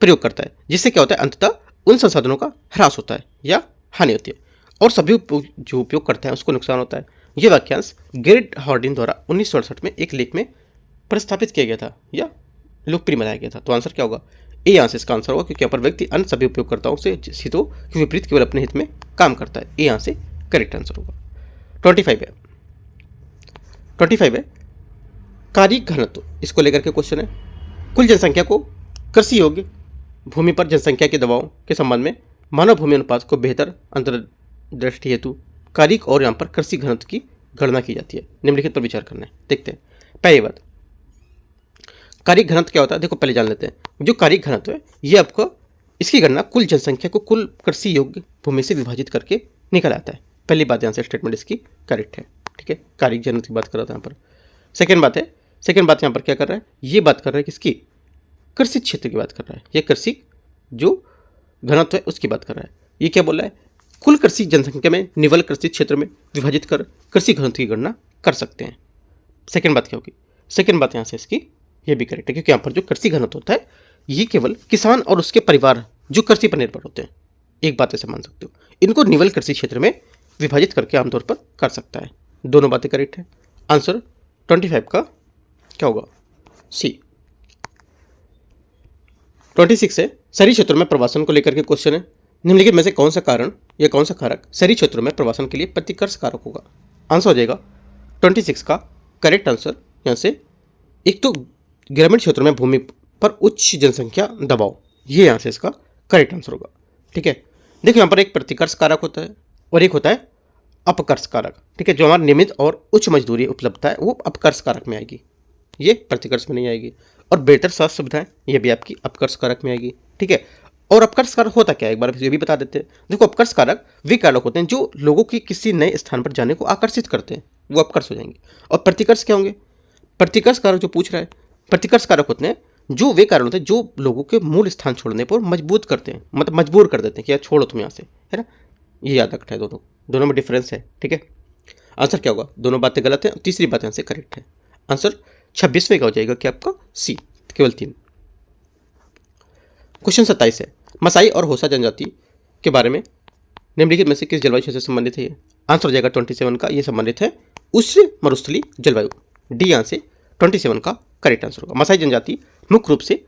प्रयोग करता है, जिससे क्या होता है अंततः उन संसाधनों का ह्रास होता है या हानि होती है और सभी जो उपयोग करते हैं उसको नुकसान होता है। यह वाक्यांश गेरिट हार्डिन द्वारा 1968 में एक लेख में प्रस्तावित किया गया था या लोकप्रिय बनाया गया था। तो आंसर क्या होगा? ए यहाँ से इसका आंसर होगा, क्योंकि यहाँ पर व्यक्ति अन्य सभी उपयोगकर्ताओं से हितों के विपरीत केवल अपने हित में काम करता है। ए यहाँ से करेक्ट आंसर होगा। 25 है कार्य घनत्व, इसको लेकर के क्वेश्चन है। कुल जनसंख्या को कृषि योग्य भूमि पर जनसंख्या के दबाव के संबंध में मानव भूमि अनुपात को बेहतर अंतर्दृष्टि हेतु कार्य और यहाँ पर कृषि घनत्व की गणना की जाती है। निम्नलिखित पर विचार करना है। देखते हैं। पहली बात, कार्य घनत्व क्या होता है? देखो पहले जान लेते हैं। जो कार्य घनत्व है ये आपको इसकी गणना कुल जनसंख्या को कुल कृषि योग्य भूमि से विभाजित करके निकल आता है। पहली बात यहाँ से स्टेटमेंट इसकी करेक्ट है। ठीक है, कार्य घनत्व की बात कर रहा था यहाँ पर। सेकेंड बात यहाँ पर क्या कर रहा है? ये बात कर रहा है किसकी? कृषि क्षेत्र की बात कर रहा है। ये कृषि जो घनत्व है उसकी बात कर रहा है। ये क्या बोल रहा है? कुल कृषि जनसंख्या में निवल कृषि क्षेत्र में विभाजित कर कृषि घनत्व की गणना कर सकते हैं। सेकेंड बात क्या होगी? सेकेंड बात यहाँ से इसकी ये भी करेक्ट है, क्योंकि यहाँ पर जो कृषि घनत्व होता है ये केवल किसान और उसके परिवार जो कृषि पर निर्भर होते हैं, एक बात ऐसे मान सकते हो, इनको निवल कृषि क्षेत्र में विभाजित करके आमतौर पर कर सकता है। दोनों बातें करेक्ट है। आंसर 25 का क्या होगा? सी। 26 है शहरी क्षेत्रों में प्रवासन को लेकर के क्वेश्चन है। निम्नलिखित में से कौन सा कारण या कौन सा कारक शहरी क्षेत्रों में प्रवासन के लिए प्रतिकर्ष कारक होगा? आंसर हो जाएगा 26 का करेक्ट आंसर यहाँ से। एक तो ग्रामीण क्षेत्रों में भूमि पर उच्च जनसंख्या दबाव, ये यहाँ से इसका करेक्ट आंसर होगा। ठीक है, देखो यहाँ पर एक प्रतिकर्ष कारक होता है और एक होता है अपकर्ष कारक। ठीक है, जो हमारा नियमित और उच्च मजदूरी उपलब्धता है वो अपकर्ष कारक में आएगी, ये प्रतिकर्ष में नहीं आएगी। और बेहतर स्वास्थ्य सुविधाएं ये भी आपकी अपकर्ष कारक में आएगी। ठीक है, और अपकर्ष कारक होता क्या है एक बार ये भी बता देते हैं। देखो अपकर्ष कारक वे कारक होते हैं जो लोगों की किसी नए स्थान पर जाने को आकर्षित करते हैं, वो अपकर्ष हो जाएंगे। और प्रतिकर्ष क्या होंगे? प्रतिकर्ष कारक जो पूछ रहा है, प्रतिकर्ष कारक होते हैं जो वे कारण होते हैं जो लोगों के मूल स्थान छोड़ने पर मजबूत करते हैं, मतलब मजबूर कर देते हैं कि यार छोड़ो तुम यहाँ से, है ना। ये याद रखना है, दोनों में डिफरेंस है। ठीक है, आंसर क्या होगा? दोनों बातें गलत है, तीसरी बात यहाँ से करेक्ट है। आंसर 26वें का हो जाएगा कि आपका सी, केवल 3। क्वेश्चन 27 है मसाई और होसा जनजाति के बारे में निम्नलिखित में से किस जलवायु क्षेत्र से संबंधित है? ये आंसर हो जाएगा 27 का, ये संबंधित है उष्ण मरुस्थलीय जलवायु। डी यहाँ से 27 का करेक्ट आंसर होगा। मसाई जनजाति मुख्य रूप से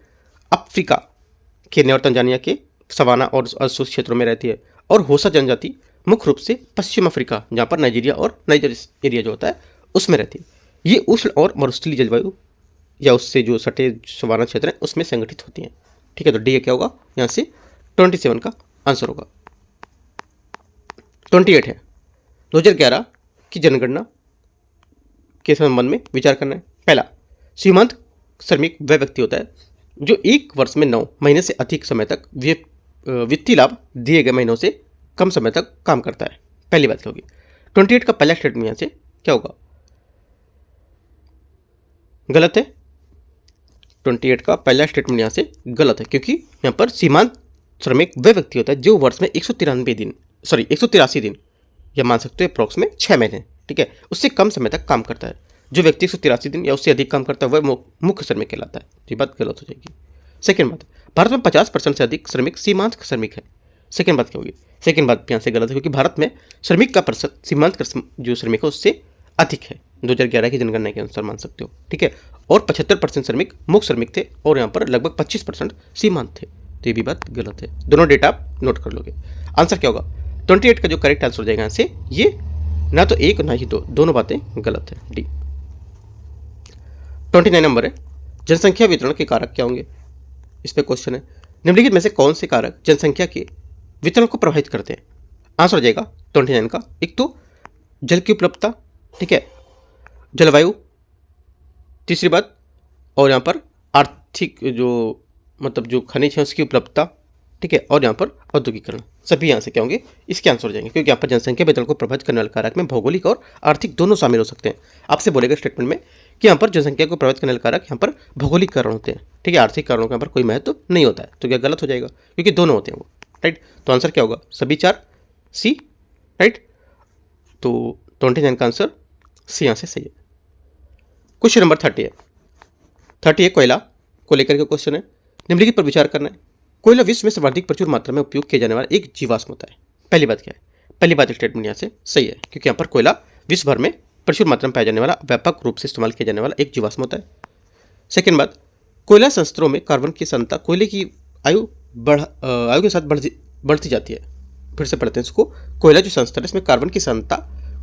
अफ्रीका, केन्या और तंजानिया के सवाना और शुष्क क्षेत्रों में रहती है, और होसा जनजाति मुख्य रूप से पश्चिम अफ्रीका, जहाँ पर नाइजीरिया और नाइजर एरिया जो होता है उसमें रहती है। ये उष्ण और मरुस्थलीय जलवायु या उससे जो सटे सवाना क्षेत्र है उसमें संगठित होती हैं। ठीक है, तो डी क्या होगा यहाँ से 27 का आंसर होगा। 28 है 2011 की जनगणना के संबंध में विचार करना है। पहला, सीमांत श्रमिक वह व्यक्ति होता है जो एक वर्ष में 9 महीने से अधिक समय तक वित्तीय लाभ दिए गए महीनों से कम समय तक काम करता है। पहली बात क्या होगी? 28 का पहला स्टेटमेंट यहाँ से क्या होगा? गलत है। 28 का पहला स्टेटमेंट यहाँ से गलत है, क्योंकि यहाँ पर सीमांत श्रमिक वह व्यक्ति होता है जो वर्ष में 183 दिन या मान सकते हो अप्रॉक्स में 6 महीने, ठीक है, उससे कम समय तक काम करता है। जो व्यक्ति 183 दिन या उससे अधिक काम करता है वह मुख्य श्रमिक कहलाता है। ये बात गलत हो जाएगी। सेकेंड बात, भारत में 50% से अधिक श्रमिक सीमांत श्रमिक है। सेकेंड बात क्या होगी? सेकेंड बात यहाँ से गलत है, क्योंकि भारत में श्रमिक का प्रतिशत सीमांत जो श्रमिक है उससे अधिक है, 2011 की जनगणना के अनुसार मान सकते हो, ठीक है। और 75% श्रमिक मुख्य श्रमिक थे और यहाँ पर लगभग 25% सीमांत थे। तो ये भी बात गलत है। दोनों डेटा आप नोट कर लोगे। आंसर क्या होगा? 28 का जो करेक्ट आंसर हो जाएगा यहाँ से, ये ना तो एक ना ही दो, दोनों बातें गलत है, डी। 29 नंबर है, जनसंख्या वितरण के कारक क्या होंगे? इस पे क्वेश्चन है, निम्नलिखित में से कौन से कारक जनसंख्या के वितरण को प्रभावित करते हैं? आंसर हो जाएगा 29 का, एक तो जल की उपलब्धता, ठीक है, जलवायु, तीसरी बात, और यहाँ पर आर्थिक जो खनिज है उसकी उपलब्धता, ठीक है, और यहाँ पर औद्योगिकरण, सभी यहाँ से क्या होंगे? इसके आंसर हो जाएंगे, क्योंकि यहाँ पर जनसंख्या वितरण को प्रभावित करने वाले कारक में भौगोलिक और आर्थिक दोनों शामिल हो सकते हैं। आपसे बोलेगा स्टेटमेंट में कि यहाँ पर जनसंख्या को प्रभावित करने वाले कारक यहाँ पर भौगोलिक कारण होते हैं, ठीक है, आर्थिक कारणों का यहाँ पर कोई महत्व नहीं होता है। तो क्या गलत हो जाएगा? क्योंकि दोनों होते हैं वो, राइट। तो आंसर क्या होगा? सभी 4 सी, राइट। तो 29 का आंसर सी यहाँ से सही है। क्वेश्चन नंबर 30 है। 30 कोयला को लेकर के क्वेश्चन है, निम्नलिखित पर विचार करना है। कोयला विश्व में सर्वाधिक प्रचुर मात्रा में उपयोग किया जाने वाला एक जीवाश्म होता है। पहली बात क्या है? पहली बात स्टेटमेंट यहाँ से सही है, क्योंकि यहाँ पर कोयला विश्व भर में प्रचुर मात्रा में पाया जाने वाला, व्यापक रूप से इस्तेमाल किया जाने वाला एक जीवाश्म होता है। सेकेंड बात, कोयला संयंत्रों में कार्बन की सांद्रता कोयले की आयु के साथ बढ़ती जाती है। फिर से पढ़ते हैं इसको, कोयला जो संयंत्र है इसमें कार्बन की सांद्रता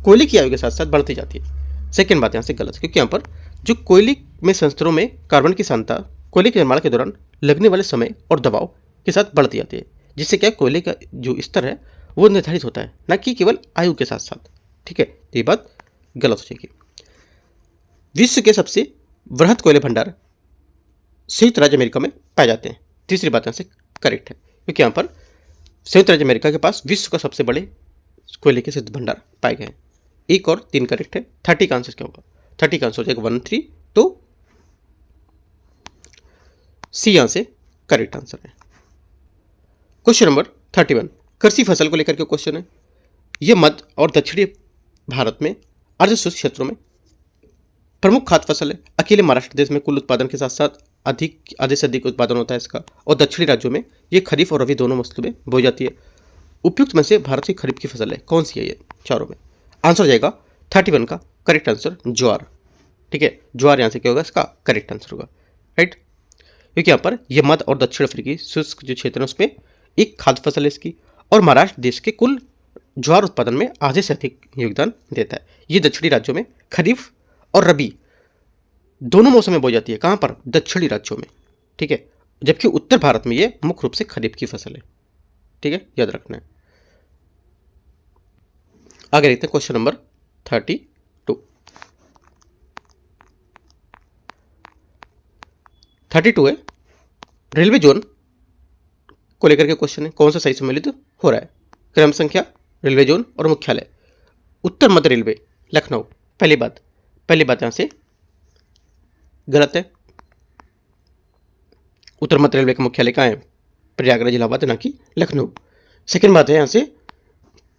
कोयले की आयु के साथ साथ बढ़ती जाती है। सेकेंड बात यहाँ से गलत है, क्योंकि यहाँ पर जो कोयले में संयंत्रों में कार्बन की सांद्रता कोयले के निर्माण के दौरान लगने वाले समय और दबाव के साथ बढ़ती जाती है, जिससे क्या कोयले का जो स्तर है वो निर्धारित होता है, ना कि केवल आयु के साथ साथ, ठीक है। तो ये बात गलत हो जाएगी। विश्व के सबसे वृहद कोयले भंडार संयुक्त राज्य अमेरिका में पाए जाते हैं। तीसरी बात यहाँ से करेक्ट है, क्योंकि यहाँ पर संयुक्त राज्य अमेरिका के पास विश्व का सबसे बड़े कोयले के सिद्ध भंडार पाए गए हैं। 1 और 3 करेक्ट है। 30 का आंसर क्या होगा? 30 का आंसर हो जाएगा 1 3, तो सी यहाँ से करेक्ट आंसर है। क्वेश्चन नंबर 31 कृषि फसल को लेकर के क्वेश्चन है। यह मध्य और दक्षिणी भारत में अर्ध शुष्क क्षेत्रों में प्रमुख खाद्य फसल है। अकेले महाराष्ट्र देश में कुल उत्पादन के साथ साथ आधे से अधिक उत्पादन होता है इसका, और दक्षिणी राज्यों में ये खरीफ और रबी दोनों मौसम में बोई जाती है। उपयुक्त में से भारत की खरीफ की फसल है कौन सी है? ये चारों में आंसर हो जाएगा 31 का करेक्ट आंसर ज्वार, ठीक है। ज्वार यहाँ से क्या होगा? इसका करेक्ट आंसर होगा, राइट, क्योंकि यहाँ पर यह मध्य और दक्षिण अफ्रीकी शुष्क जो क्षेत्र है उसमें एक खाद्य फसल है इसकी, और महाराष्ट्र देश के कुल ज्वार उत्पादन में आधे से अधिक योगदान देता है। ये दक्षिणी राज्यों में खरीफ और रबी दोनों मौसम में बोई जाती है। कहाँ पर? दक्षिणी राज्यों में, ठीक है, जबकि उत्तर भारत में ये मुख्य रूप से खरीफ की फसल है, ठीक है, याद रखना है। आगे देखते हैं क्वेश्चन नंबर 32 है। रेलवे जोन को लेकर के क्वेश्चन है, कौन सा सही सम्मिलित हो रहा है? क्रम संख्या, रेलवे जोन और मुख्यालय। उत्तर मध्य रेलवे लखनऊ, पहली बात यहां से गलत है। उत्तर मध्य रेलवे का मुख्यालय कहाँ है? प्रयागराज इलाहाबाद, ना कि लखनऊ। सेकेंड बात है यहाँ से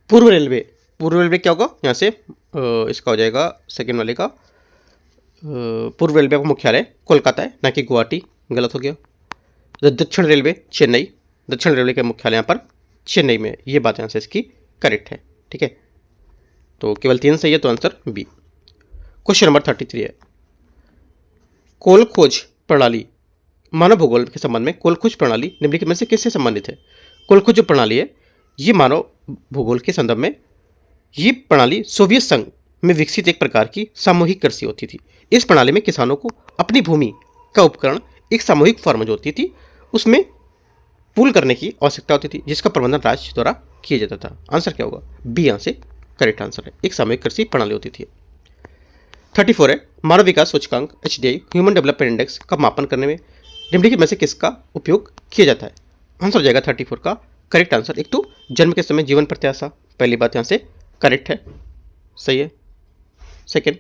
पूर्व रेलवे क्या होगा? यहाँ से इसका हो जाएगा सेकेंड वाले का पूर्व रेलवे का मुख्यालय कोलकाता है, ना कि गुवाहाटी, गलत हो गया। दक्षिण रेलवे चेन्नई, दक्षिण रेलवे का मुख्यालय यहाँ पर चेन्नई में, ये बात यहाँ से इसकी करेक्ट है, ठीक है। तो केवल 3 सही है, तो आंसर बी। क्वेश्चन नंबर 33 है। कोल खोज प्रणाली मानव भूगोल के संबंध में कोल खोज प्रणाली निम्नलिखित में से किससे संबंधित है? कोल खोज जो प्रणाली है ये मानव भूगोल के संदर्भ में, ये प्रणाली सोवियत संघ में विकसित एक प्रकार की सामूहिक कृषि होती थी। इस प्रणाली में किसानों को अपनी भूमि का उपकरण एक सामूहिक फॉर्म जो होती थी उसमें पूल करने की आवश्यकता होती थी, जिसका प्रबंधन राज्य द्वारा किया जाता था। आंसर क्या होगा? बी यहाँ से करेक्ट आंसर है। एक सामूहिक कृषि प्रणाली होती थी। 34 है, मानव विकास सूचकांक HDI ह्यूमन डेवलपमेंट इंडेक्स का मापन करने में निम्नलिखित में से किसका उपयोग किया जाता है? आंसर हो जाएगा 34 का करेक्ट आंसर। एक तो जन्म के समय जीवन प्रत्याशा, पहली बात यहाँ से करेक्ट है, सही है। सेकेंड,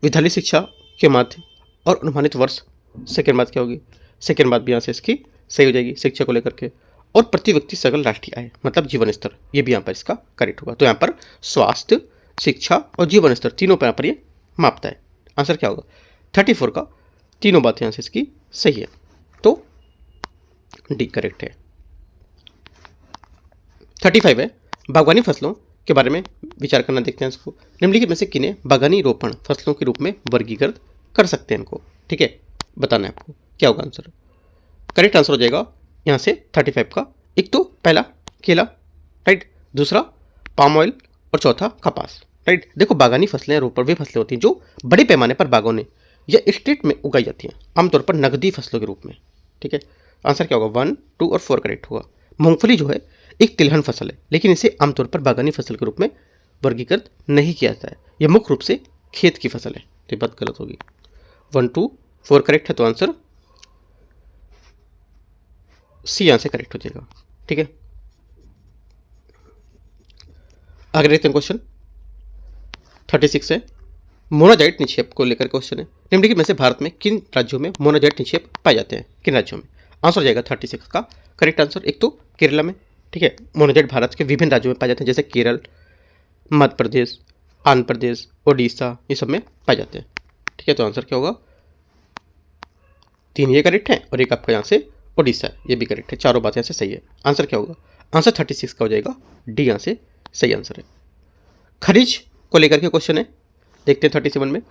विद्यालय शिक्षा के माध्य और अनुमानित वर्ष, सेकेंड बात क्या होगी? सेकेंड बात भी यहाँ से इसकी सही हो जाएगी शिक्षा को लेकर के। और प्रति व्यक्ति सकल राष्ट्रीय आय मतलब जीवन स्तर, ये भी यहाँ पर इसका करेक्ट होगा। तो यहाँ पर स्वास्थ्य, शिक्षा और जीवन स्तर तीनों पर यहाँ पर ये मापता है। आंसर क्या होगा? 34 का तीनों बात यहाँ से इसकी सही है, तो डी करेक्ट है। 35 है, बागवानी फसलों के बारे में विचार करना। देखते हैं इसको। निम्नलिखित में से किन्हें बागवानी रोपण फसलों के रूप में वर्गीकृत कर सकते हैं इनको, ठीक है, बताना है आपको। क्या होगा आंसर? करेक्ट आंसर हो जाएगा यहाँ से 35 का। एक तो पहला केला, राइट, दूसरा पाम ऑयल और चौथा कपास, राइट। देखो बागानी फसलें रोपण वे फसलें होती हैं जो बड़े पैमाने पर बागों या स्टेट में उगाई जाती हैं, आमतौर पर नकदी फसलों के रूप में, ठीक है। आंसर क्या होगा? 1, 2 और 4 करेक्ट होगा। मूंगफली जो है एक तिलहन फसल है, लेकिन इसे आमतौर पर बागानी फसल के रूप में वर्गीकृत नहीं किया जाता है। यह मुख्य रूप से खेत की फसल है, तो ये बात गलत होगी। 1, 2, 4 करेक्ट है, तो आंसर सी यहाँ से करेक्ट हो जाएगा, ठीक है। आगे देखते हैं क्वेश्चन 36 है, मोनाजाइट निक्षेप को लेकर क्वेश्चन है। निम्नलिखित में से भारत में किन राज्यों में मोनाजाइट निक्षेप पाए जाते हैं? किन राज्यों में? आंसर हो जाएगा 36 का करेक्ट आंसर। एक तो केरला में, ठीक है। मोनाजाइट भारत के विभिन्न राज्यों में पाए जाते हैं, जैसे केरल, मध्य प्रदेश, आंध्र प्रदेश, ओडिशा, ये सब में पाए जाते हैं, ठीक है। तो आंसर क्या होगा? 3 ये करेक्ट है और एक आपका यहाँ से ओडिशा, ये भी करेक्ट है। चारों बातें यहाँ से सही है। आंसर क्या होगा? आंसर 36 का हो जाएगा, डी यहाँ से सही आंसर है। खनिज को लेकर के क्वेश्चन है, देखते हैं 37 में।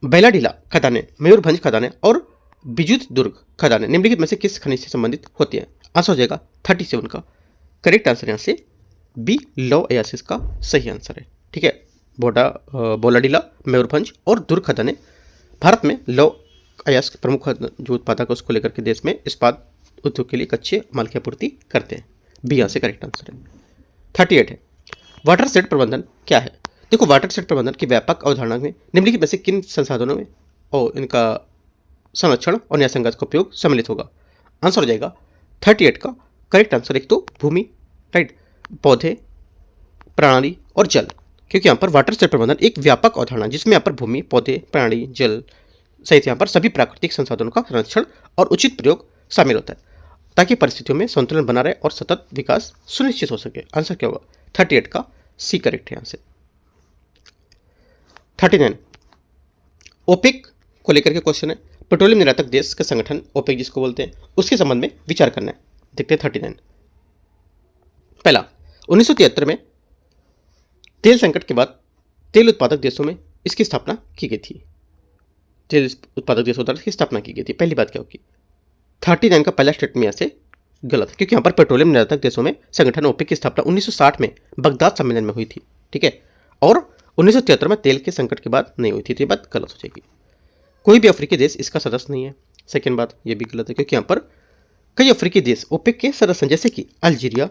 बेलाडीला खदानें, मयूरभंज खदानें और बिजुत दुर्ग खदानें निम्नलिखित में से किस खनिज से संबंधित होती हैं? आंसर हो जाएगा 37 का करेक्ट आंसर यहाँ से बी, लौह अयासिस का सही आंसर है, ठीक है। बोलाडीला, मयूरभंज और दुर्ग खदानें भारत में लौह अयास्क प्रमुख जो उत्पादक है उसको लेकर के देश में इस्पात उद्योग के लिए कच्चे माल की आपूर्ति करते हैं। बी यहाँ से करेक्ट आंसर है। 38 है, वाटर सेट प्रबंधन क्या है? देखो वाटर सेट प्रबंधन की व्यापक अवधारणा में निम्नलिखित में से किन संसाधनों में और इनका संरक्षण और न्यायसंगत का उपयोग सम्मिलित होगा? आंसर हो जाएगा 38 का करेक्ट आंसर। एक तो भूमि, राइट, पौधे, प्रणाली और जल, क्योंकि यहाँ पर वाटर सेट प्रबंधन एक व्यापक अवधारणा जिसमें यहाँ पर भूमि, पौधे, प्रणाली, जल सहित यहाँ पर सभी प्राकृतिक संसाधनों का संरक्षण और उचित प्रयोग शामिल होता है, ताकि परिस्थितियों में संतुलन बना रहे और सतत विकास सुनिश्चित हो सके। आंसर क्या होगा? 38 का सी करेक्ट है यहाँ से। 39 ओपेक को लेकर के क्वेश्चन है। पेट्रोलियम निर्यातक देश का संगठन ओपेक जिसको बोलते हैं, उसके संबंध में विचार करना है। देखते हैं 39। पहला, 1973 में तेल संकट के बाद तेल उत्पादक देशों में इसकी स्थापना की गई थी। तेल उत्पादक देशों द्वारा इसकी स्थापना की गई थी। पहली बात क्या होगी? 39 का पहला स्टेटमेंट यहाँ से गलत है, क्योंकि यहाँ पर पेट्रोलियम निर्यातक देशों में संगठन ओपेक की स्थापना 1960 में बगदाद सम्मेलन में हुई थी, ठीक है। और 1973 में तेल के संकट के बाद नहीं हुई थी, तो ये बात गलत हो जाएगी। कोई भी अफ्रीकी देश इसका सदस्य नहीं है। सेकेंड बात ये भी गलत है, क्योंकि यहाँ पर कई अफ्रीकी देश ओपेक के सदस्य हैं, जैसे कि Algeria,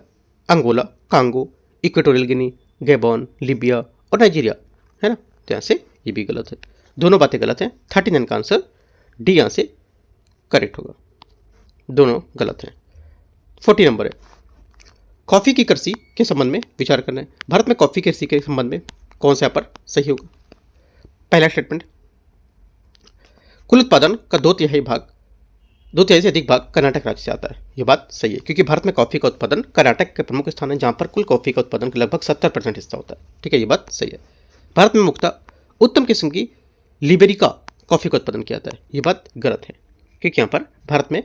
Angola, Congo, Equatorial Guinea, Gabon, Libya और नाइजीरिया, है ना। तो यहाँ से ये भी गलत है, दोनों बातें गलत हैं। 39 का आंसर डी यहाँ से करेक्ट होगा, दोनों गलत हैं। 40 नंबर है, कॉफ़ी की कृषि के संबंध में विचार करना है। भारत में कॉफ़ी की कृषि के संबंध में कौन सा यहाँ पर सही होगा? पहला स्टेटमेंट, कुल उत्पादन का 2/3 से अधिक भाग कर्नाटक राज्य से आता है। ये बात सही है, क्योंकि भारत में कॉफ़ी का उत्पादन कर्नाटक के प्रमुख स्थान है, जहाँ पर कुल कॉफ़ी का उत्पादन का लगभग 70% हिस्सा होता है, ठीक है। ये बात सही है। भारत में मुख्यतः उत्तम किस्म की लिबेरिका कॉफ़ी का उत्पादन किया जाता है। ये बात गलत है, क्योंकि यहाँ पर भारत में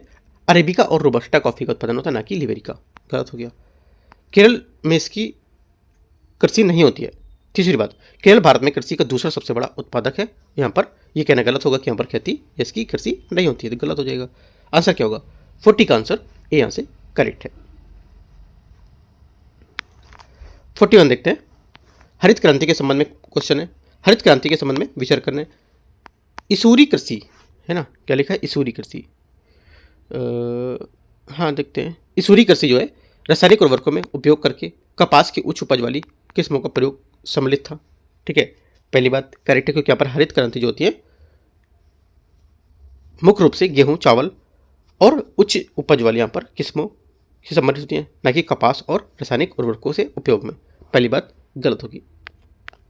अरेबिका और रोबस्टा कॉफ़ी का उत्पादन होता है, ना कि लिबेरिका। गलत हो गया। केरल में इसकी कृषि नहीं होती है। तीसरी बात, केरल भारत में कृषि का दूसरा सबसे बड़ा उत्पादक है। यहाँ पर यह कहना गलत होगा कि यहाँ पर खेती इसकी कृषि नहीं होती है, तो गलत हो जाएगा। आंसर क्या होगा? 40 का आंसर ए यहाँ से करेक्ट है। 41 देखते हैं, हरित क्रांति के संबंध में क्वेश्चन है। हरित क्रांति के संबंध में विचार करना है। इसूरी कृषि है ना, क्या लिखा है? इसूरी कृषि। हाँ देखते हैं, इसूरी कृषि जो है रासायनिक उर्वरकों में उपयोग करके कपास की उच्च उपज वाली किस्मों का प्रयोग सम्मिलित था। ठीक है, पहली बात करेक्ट है, क्योंकि यहाँ पर हरित क्रांति जो होती है मुख्य रूप से गेहूं, चावल और उच्च उपज वाली यहाँ पर किस्मों से संबंधित होती हैं, न कि कपास और रासायनिक उर्वरकों से उपयोग में। पहली बात गलत होगी।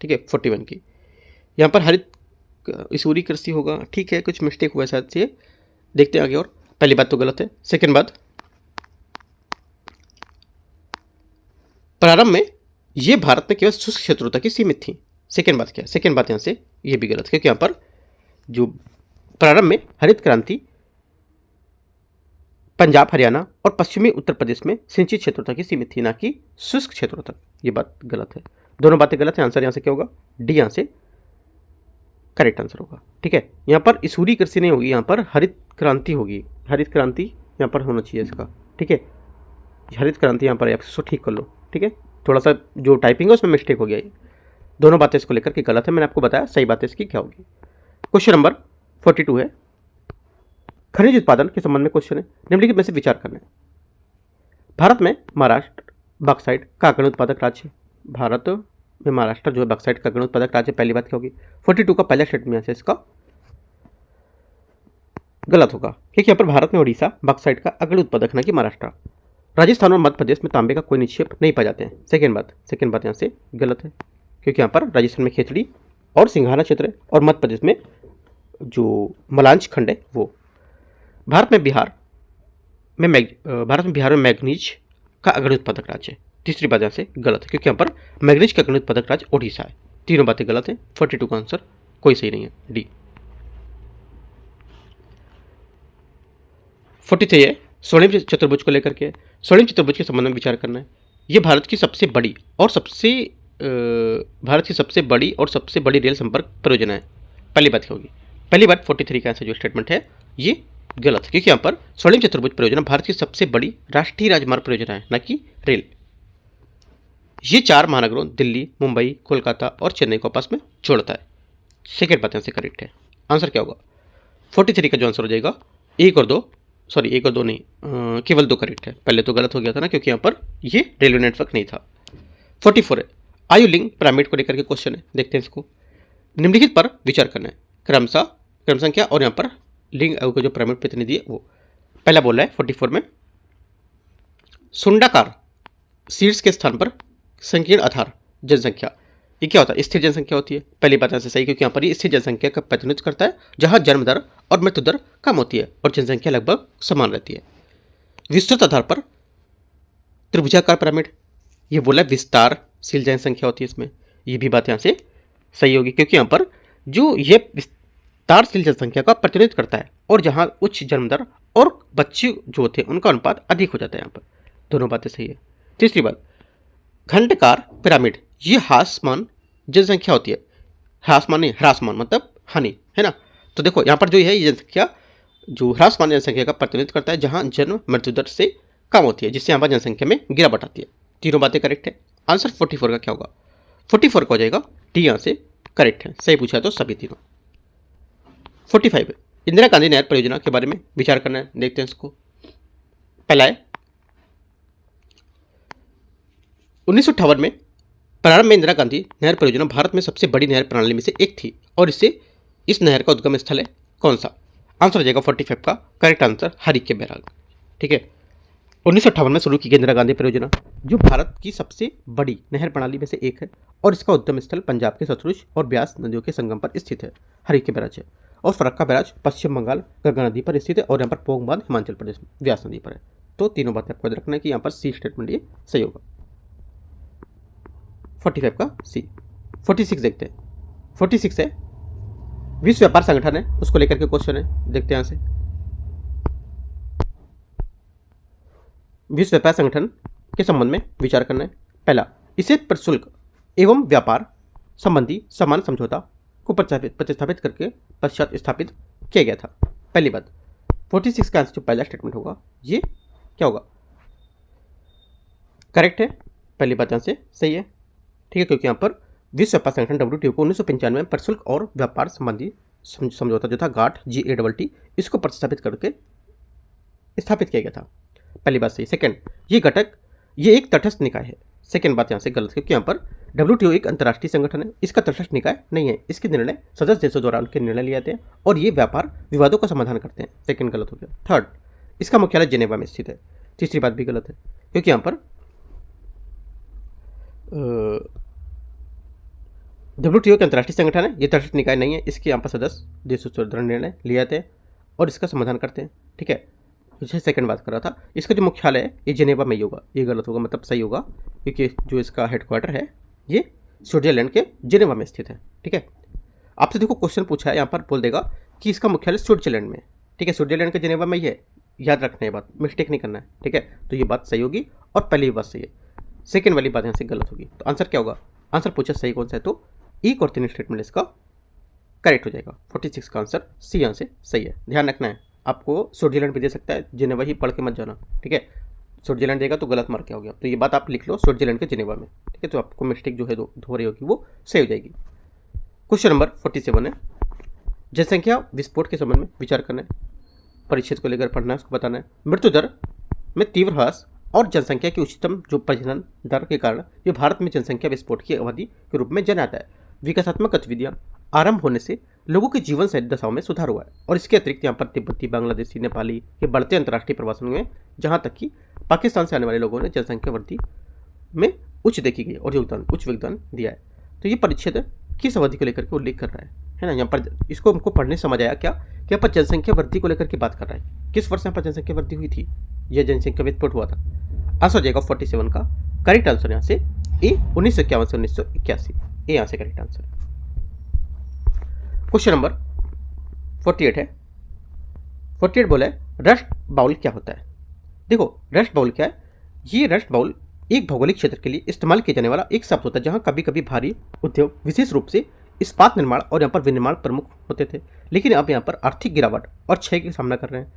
ठीक है, 41 की यहाँ पर हरित इसूरी कृषि होगा। ठीक है, कुछ मिस्टेक हुआ शायद से, देखते हैं आगे। और पहली बात तो गलत है। सेकंड बात, प्रारंभ में ये भारत में केवल शुष्क क्षेत्रों तक ही सीमित थी। सेकंड बात क्या है? सेकंड बात यहाँ से ये भी गलत है, क्योंकि यहाँ पर जो प्रारंभ में हरित क्रांति पंजाब, हरियाणा और पश्चिमी उत्तर प्रदेश में सिंचित क्षेत्रों तक ही सीमित थी, ना कि शुष्क क्षेत्रों तक। ये बात गलत है, दोनों बातें गलत है। आंसर यहाँ से क्या होगा? डी यहाँ से करेक्ट आंसर होगा। ठीक है, यहाँ पर इसूरी कृषि नहीं होगी, यहाँ पर हरित क्रांति होगी। हरित क्रांति यहाँ पर होना चाहिए इसका। ठीक है, हरित क्रांति यहाँ पर आप इसको ठीक कर लो। ठीक है, थोड़ा सा जो टाइपिंग है उसमें मिस्टेक हो गया है। दोनों बातें इसको लेकर के गलत है, मैंने आपको बताया सही बातें इसकी क्या होगी। क्वेश्चन नंबर 42 है, खनिज उत्पादन के संबंध में क्वेश्चन है, निम्नलिखित में से विचार करना है। भारत में महाराष्ट्र बॉक्साइट का अग्रणी उत्पादक राज्य है। भारत में महाराष्ट्र जो है बॉक्साइट का अग्रणी उत्पादक राज्य। पहली बात क्या होगी? 42 का पहला स्टेटमेंट है इसका गलत होगा, क्योंकि यहाँ पर भारत में उड़ीसा बॉक्साइट का अग्रणी उत्पादक, न कि महाराष्ट्र। राजस्थान और मध्य प्रदेश में तांबे का कोई निक्षेप नहीं पाए जाते हैं। सेकेंड बात यहाँ से गलत है, क्योंकि यहाँ पर राजस्थान में खेतड़ी और सिंघाना क्षेत्र है, और मध्य प्रदेश में जो मलांच खंड है वो। भारत में बिहार में मैग्नीज का अग्रणी उत्पादक राज्य है। तीसरी बात यहाँ से गलत है, क्योंकि यहाँ पर मैग्नीज का अग्रणी उत्पादक राज्य ओडिशा है। तीनों बातें गलत है, 42 का आंसर कोई सही नहीं है, डी। 43 है, स्वर्णिम चतुर्भुज को लेकर के। स्वर्णिम चतुर्भुज के संबंध में विचार करना है। ये भारत की सबसे बड़ी और सबसे बड़ी रेल संपर्क परियोजना है। पहली बात क्या होगी? पहली बात 43 का आंसर जो स्टेटमेंट है ये गलत है, क्योंकि यहाँ पर स्वर्णिम चतुर्भुज परियोजना भारत की सबसे बड़ी राष्ट्रीय राजमार्ग परियोजना है, न कि रेल। ये 4 महानगरों दिल्ली, मुंबई, कोलकाता और चेन्नई को आपस में जोड़ता है। सेकेंड बात यहाँ से करेक्ट है। आंसर क्या होगा? 43 का जो आंसर हो जाएगा 1 और 2 नहीं, केवल 2 करेक्ट है। पहले तो गलत हो गया था ना, क्योंकि यहाँ पर ये रेलवे नेटवर्क नहीं था। 44 है, आयु लिंग पिरामिड को लेकर के क्वेश्चन है, देखते हैं इसको। निम्नलिखित पर विचार करना है, क्रम संख्या और यहाँ पर लिंग आयु का जो पिरामिड प्रतिनिधि है वो। पहला बोल रहा है 44 में, सुंडाकार शीर्ष के स्थान पर संकीर्ण आधार जनसंख्या। ये क्या होता है? स्थिर जनसंख्या होती है। पहली बात ऐसे सही, क्योंकि यहाँ पर ये स्थिर जनसंख्या का प्रतिनिधित्व करता है, जहाँ जन्म दर और मृत्यु दर कम होती है और जनसंख्या लगभग समान रहती है। विस्तृत आधार पर त्रिभुजाकार पिरामिड, ये बोला विस्तारशील जनसंख्या होती है इसमें। ये भी बात यहाँ से सही होगी, क्योंकि यहाँ पर जो ये विस्तारशील जनसंख्या का प्रतिनिधित्व करता है, और जहाँ उच्च जन्म दर और बच्चे जो होते हैं उनका अनुपात अधिक हो जाता है। यहाँ पर दोनों बातें सही है। तीसरी बात, घंटकार पिरामिड, ये ह्रासमान जनसंख्या होती है। ह्रासमान नहीं, ह्रासमान मतलब हानि, है ना। तो देखो यहाँ पर जो है ये जनसंख्या जो ह्रासमान जनसंख्या का प्रतिनिधित्व करता है, जहाँ जन्म मृत्यु दर से कम होती है, जिससे यहाँ पर जनसंख्या में गिरावट आती है। तीनों बातें करेक्ट है। आंसर 44 का क्या होगा? 44 का हो जाएगा डी, यहाँ से करेक्ट है। सही पूछा तो सभी तीनों। 45 इंदिरा गांधी नहर परियोजना के बारे में विचार करना है, देखते हैं इसको। पहला है, 1958 में प्रारंभ में इंदिरा गांधी नहर परियोजना भारत में सबसे बड़ी नहर प्रणाली में से एक थी, और इस नहर का उद्गम स्थल है कौन सा? आंसर हो जाएगा 45 का करेक्ट आंसर हरिक के बैराग। ठीक है, 1958 में शुरू की गई इंदिरा गांधी परियोजना जो भारत की सबसे बड़ी नहर प्रणाली में से एक है, और इसका उद्गम स्थल पंजाब के सतलुज और ब्यास नदियों के संगम पर स्थित है, हरिक के बैराज है। और फरक्का बैराज पश्चिम बंगाल गंगा नदी पर स्थित है, और यहाँ पर पोंग बांध हिमाचल प्रदेश व्यास नदी पर है। तो तीनों बातें आपको याद रखना है कि यहाँ पर सी स्टेटमेंट ये सही होगा। 45 का सी। 46 देखते हैं। 46 है, विश्व व्यापार संगठन है, उसको लेकर के क्वेश्चन है, देखते हैं यहाँ से। विश्व व्यापार संगठन के संबंध में विचार करना है। पहला, इसे प्रशुल्क एवं व्यापार संबंधी समान समझौता को प्रतिस्थापित करके पश्चात स्थापित किया गया था। पहली बात, 46 का आंसर जो पहला स्टेटमेंट होगा ये क्या होगा? करेक्ट है, पहली बात यहाँ से सही है। ठीक है, क्योंकि यहाँ पर विश्व व्यापार संगठन WTO को 1995 में प्रशुल्क और व्यापार संबंधी समझौता जो था GATT, इसको प्रतिस्थापित करके स्थापित किया गया था। पहली बात सही। सेकंड, ये एक तटस्थ निकाय है। सेकंड बात यहाँ से गलत, क्योंकि यहाँ पर WTO एक अंतर्राष्ट्रीय संगठन है, इसका तटस्थ निकाय नहीं है। इसके निर्णय सदस्य देशों द्वारा उनके निर्णय लिए जाते हैं और ये व्यापार विवादों का समाधान करते हैं। सेकंड गलत हो गया। थर्ड, इसका मुख्यालय जेनेवा में स्थित है। तीसरी बात भी गलत है, क्योंकि यहाँ पर WTO के अंतर्राष्ट्रीय संगठन है, ये तटस्थ निकाय नहीं है। इसके यहाँ पर सदस्य देशों द्वारा निर्णय लिए जाते हैं और इसका समाधान करते हैं। ठीक है, जैसे सेकंड बात कर रहा था, इसका जो मुख्यालय है ये जेनेवा में ही होगा। ये गलत होगा, मतलब सही होगा, क्योंकि जो इसका हेडक्वार्टर है ये स्विट्जरलैंड के जेनेवा में स्थित है। ठीक है, आपसे देखो क्वेश्चन पूछा है, यहाँ पर बोल देगा कि इसका मुख्यालय स्विट्जरलैंड में। ठीक है, स्विट्जरलैंड के जेनेवा में ही है, याद रखना है बात, मिस्टेक नहीं करना है। ठीक है, तो ये बात सही होगी और पहली बात सही है। सेकेंड वाली बात यहाँ से गलत होगी। तो आंसर क्या होगा? आंसर पूछा सही कौन सा है, तो एक और तीन स्टेटमेंट इसका करेक्ट हो जाएगा। 46 का आंसर सी यहाँ से सही है। ध्यान रखना है, आपको स्विट्जरलैंड भी दे सकता है, जेनेवा ही पढ़ के मत जाना। ठीक है, स्विट्जरलैंड देगा तो गलत मार्क क्या हो गया, तो ये बात आप लिख लो स्विट्जरलैंड के जेनेवा में। ठीक है, तो आपको मिस्टेक जो है हो रही होगी वो सही हो जाएगी। क्वेश्चन नंबर 47 है, जनसंख्या विस्फोट के संबंध में विचार करना है, परिच्छेद को लेकर पढ़ना है, उसको बताना है। मृत्यु दर में तीव्र ह्रास और जनसंख्या की उच्चतम जो प्रजनन दर के कारण ये भारत में जनसंख्या विस्फोट की अवधि के रूप में जाना जाता है। विकासात्मक गतिविधियां आरंभ होने से लोगों के जीवन शैली दशाओं में सुधार हुआ है और इसके अतिरिक्त यहाँ पर तिब्बती, बांग्लादेशी, नेपाली के बढ़ते अंतर्राष्ट्रीय प्रवासन में, जहाँ तक कि पाकिस्तान से आने वाले लोगों ने जनसंख्या वृद्धि में उच्च देखी गई और उच्च योगदान दिया है। तो ये परिच्छेद किस अवधि को लेकर के उल्लेख कर रहा है ना। यहाँ पर इसको हमको पढ़ने समझ आया क्या कि यहाँ पर जनसंख्या वृद्धि को लेकर के बात कर रहा है। किस वर्ष यहाँ पर जनसंख्या वृद्धि हुई थी, यह जनसंख्या विस्फोट हुआ था। आंसर हो जाएगा 47 का करेक्ट आंसर यहाँ से ए 1951 से 1981, ए यहाँ से करेक्ट आंसर। क्वेश्चन नंबर 48 है। 48 बोला है रस्ट बाउल क्या होता है। देखो रस्ट बाउल क्या है, ये रस्ट बाउल एक भौगोलिक क्षेत्र के लिए इस्तेमाल किया जाने वाला एक शब्द होता है जहाँ कभी कभी भारी उद्योग, विशेष रूप से इस्पात निर्माण और यहाँ पर विनिर्माण प्रमुख होते थे, लेकिन अब यहाँ पर आर्थिक गिरावट और क्षय का सामना कर रहे हैं।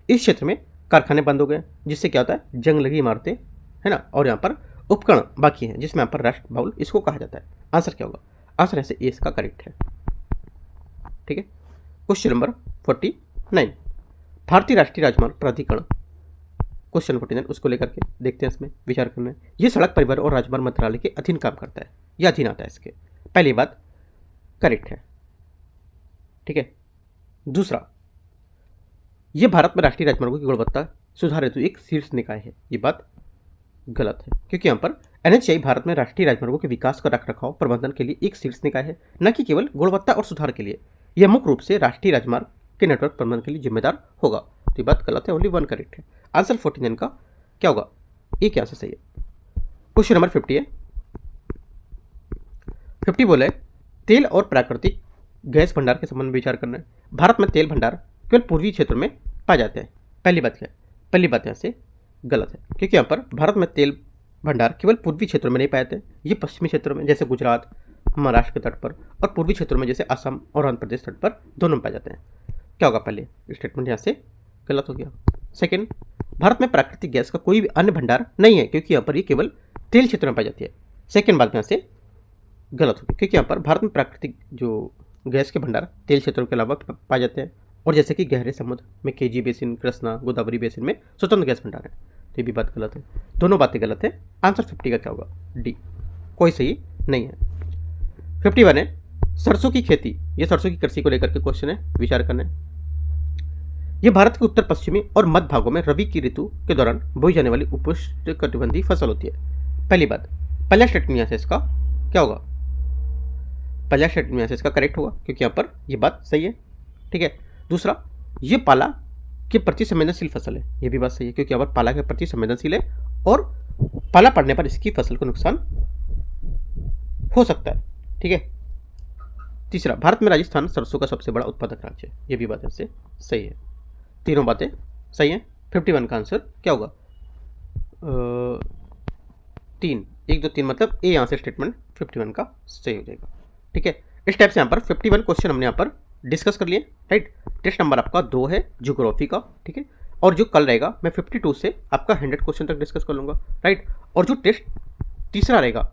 इस क्षेत्र में कारखाने बंद हो गए, जिससे क्या होता है, जंग लगी इमारतें है ना, और यहाँ पर उपकरण बाकी हैं, जिसमें यहाँ पर रस्ट बाउल इसको कहा जाता है। आंसर क्या होगा? आंसर ऐसे ए इसका करेक्ट है। ठीक है, क्वेश्चन नंबर 49, भारतीय राष्ट्रीय राजमार्ग प्राधिकरण, क्वेश्चन 49 उसको लेकर के देखते हैं, इसमें विचार करना है। ये सड़क परिवहन और राजमार्ग मंत्रालय के अधीन काम करता है, यह अधीन आता है इसके। पहली बात करेक्ट है। ठीक है, दूसरा, यह भारत में राष्ट्रीय राजमार्गों की गुणवत्ता सुधार हेतु एक शीर्ष निकाय है, ये बात गलत है, क्योंकि यहाँ पर NHAI भारत में राष्ट्रीय राजमार्गों के विकास का रखरखाव प्रबंधन के लिए एक शीर्ष निकाय है, न कि केवल गुणवत्ता और सुधार के लिए। यह मुख्य रूप से राष्ट्रीय राजमार्ग के नेटवर्क प्रबंधन के लिए जिम्मेदार होगा। तो ये बात गलत है, ओनली वन करेक्ट है। आंसर 49 का क्या होगा? एक आंसर सही है। क्वेश्चन नंबर 50 है। 50 बोले तेल और प्राकृतिक गैस भंडार के संबंध में विचार करना है। भारत में तेल भंडार केवल पूर्वी क्षेत्र में पाए जाते हैं। पहली बात क्या है? पहली बात यहाँ से गलत है, क्योंकि यहाँ पर भारत में तेल भंडार केवल पूर्वी क्षेत्रों में नहीं पाए जाते, ये पश्चिमी क्षेत्रों में जैसे गुजरात, महाराष्ट्र के तट पर, और पूर्वी क्षेत्रों में जैसे असम और आंध्र प्रदेश तट पर दोनों में पाए जाते हैं। क्या होगा? पहले स्टेटमेंट यहाँ से गलत हो गया। सेकेंड, भारत में प्राकृतिक गैस का कोई भी अन्य भंडार नहीं है, क्योंकि यहाँ पर ये केवल तेल क्षेत्र में पाई जाती है। सेकेंड बात यहाँ से गलत होगी, क्योंकि यहाँ पर भारत में प्राकृतिक जो गैस के भंडार तेल क्षेत्रों के अलावा पाए जाते हैं, और जैसे कि गहरे समुद्र में KG basin, Krishna, Godavari basin में स्वतंत्र गैस भंडार है। तो ये भी बात गलत है, दोनों बातें गलत है। आंसर 50 का क्या होगा? डी, कोई सही नहीं है। 51 है सरसों की खेती, ये सरसों की कृषि को लेकर के क्वेश्चन है, विचार करना है। ये भारत के उत्तर पश्चिमी और मध्य भागों में रबी की ऋतु के दौरान बोई जाने वाली उपोष्णकटिबंधीय फसल होती है। पहली बात, पहला स्टेटमेंट यहाँ से इसका क्या होगा? पहला स्टेटमेंट यहाँ से इसका करेक्ट होगा, क्योंकि यहाँ पर ये बात सही है। ठीक है, दूसरा, ये पाला के प्रति संवेदनशील फसल है, ये भी बात सही है, क्योंकि यहाँ पर पाला के प्रति संवेदनशील है और पाला पड़ने पर इसकी फसल को नुकसान हो सकता है। ठीक है, तीसरा, भारत में राजस्थान सरसों का सबसे बड़ा उत्पादक राज्य है, ये भी बात इससे सही है। तीनों बातें सही हैं। 51 का आंसर क्या होगा? 3, 1, 2, 3, मतलब ए यहाँ से स्टेटमेंट 51 का सही हो जाएगा। ठीक है, इस टाइप से यहाँ पर 51 क्वेश्चन हमने यहाँ पर डिस्कस कर लिए। राइट, टेस्ट नंबर आपका 2 है ज्योग्राफी का। ठीक है, और जो कल रहेगा मैं 52 से आपका 100 क्वेश्चन तक डिस्कस कर लूँगा। राइट, और जो टेस्ट तीसरा रहेगा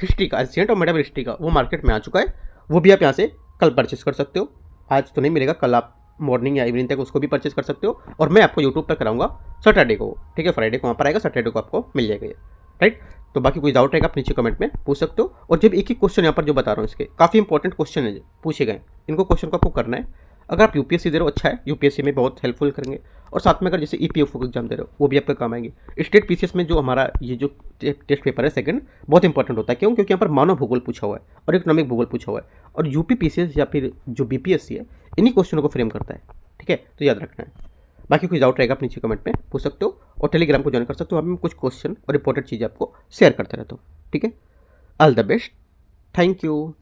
हिस्ट्री का, एंशिएंट और मिडिवल हिस्ट्री का, वो मार्केट में आ चुका है, वो भी आप यहाँ से कल परचेस कर सकते हो। आज तो नहीं मिलेगा, कल आप मॉर्निंग या इवनिंग तक उसको भी परचेज कर सकते हो। और मैं आपको यूट्यूब पर कराऊंगा सैटरडे को, ठीक है, फ्राइडे को वहाँ पर आएगा, सैटरडे को आपको मिल जाएगा ये, राइट। तो बाकी कोई डाउट रहेगा आप नीचे कमेंट में पूछ सकते हो। और जब एक ही क्वेश्चन यहाँ पर जो बता रहा हूँ इसके काफ़ी इंपॉर्टेंट क्वेश्चन है पूछे गए, इनको क्वेश्चन को आपको करना है। अगर आप यूपीएससी दे रहे हो अच्छा है, यूपीएससी में बहुत हेल्पफुल करेंगे। और साथ में अगर जैसे ईपीएफओ का एग्जाम दे रहे हो वो भी आपका काम आएंगे। स्टेट पीसीएस में जो हमारा ये जो टेस्ट पेपर है सेकंड, बहुत इंपॉर्टेंट होता है। क्यों? क्योंकि यहाँ पर मानव भूगोल पूछा हुआ है और इकोनॉमिक भूगोल पूछा हुआ है। और यूपी पीसीएस या फिर जो बीपीएससी है इन्हीं क्वेश्चनों को फ्रेम करता है, ठीक है, तो याद रखना है। बाकी कोई डाउट रहेगा आप नीचे कमेंट में पूछ सकते हो। और टेलीग्राम को ज्वाइन कर सकते हो, वहाँ पे मैं कुछ क्वेश्चन और इंपॉर्टेंट चीज़ें आपको शेयर करते रहता हूँ, ठीक है। All the best, thank you.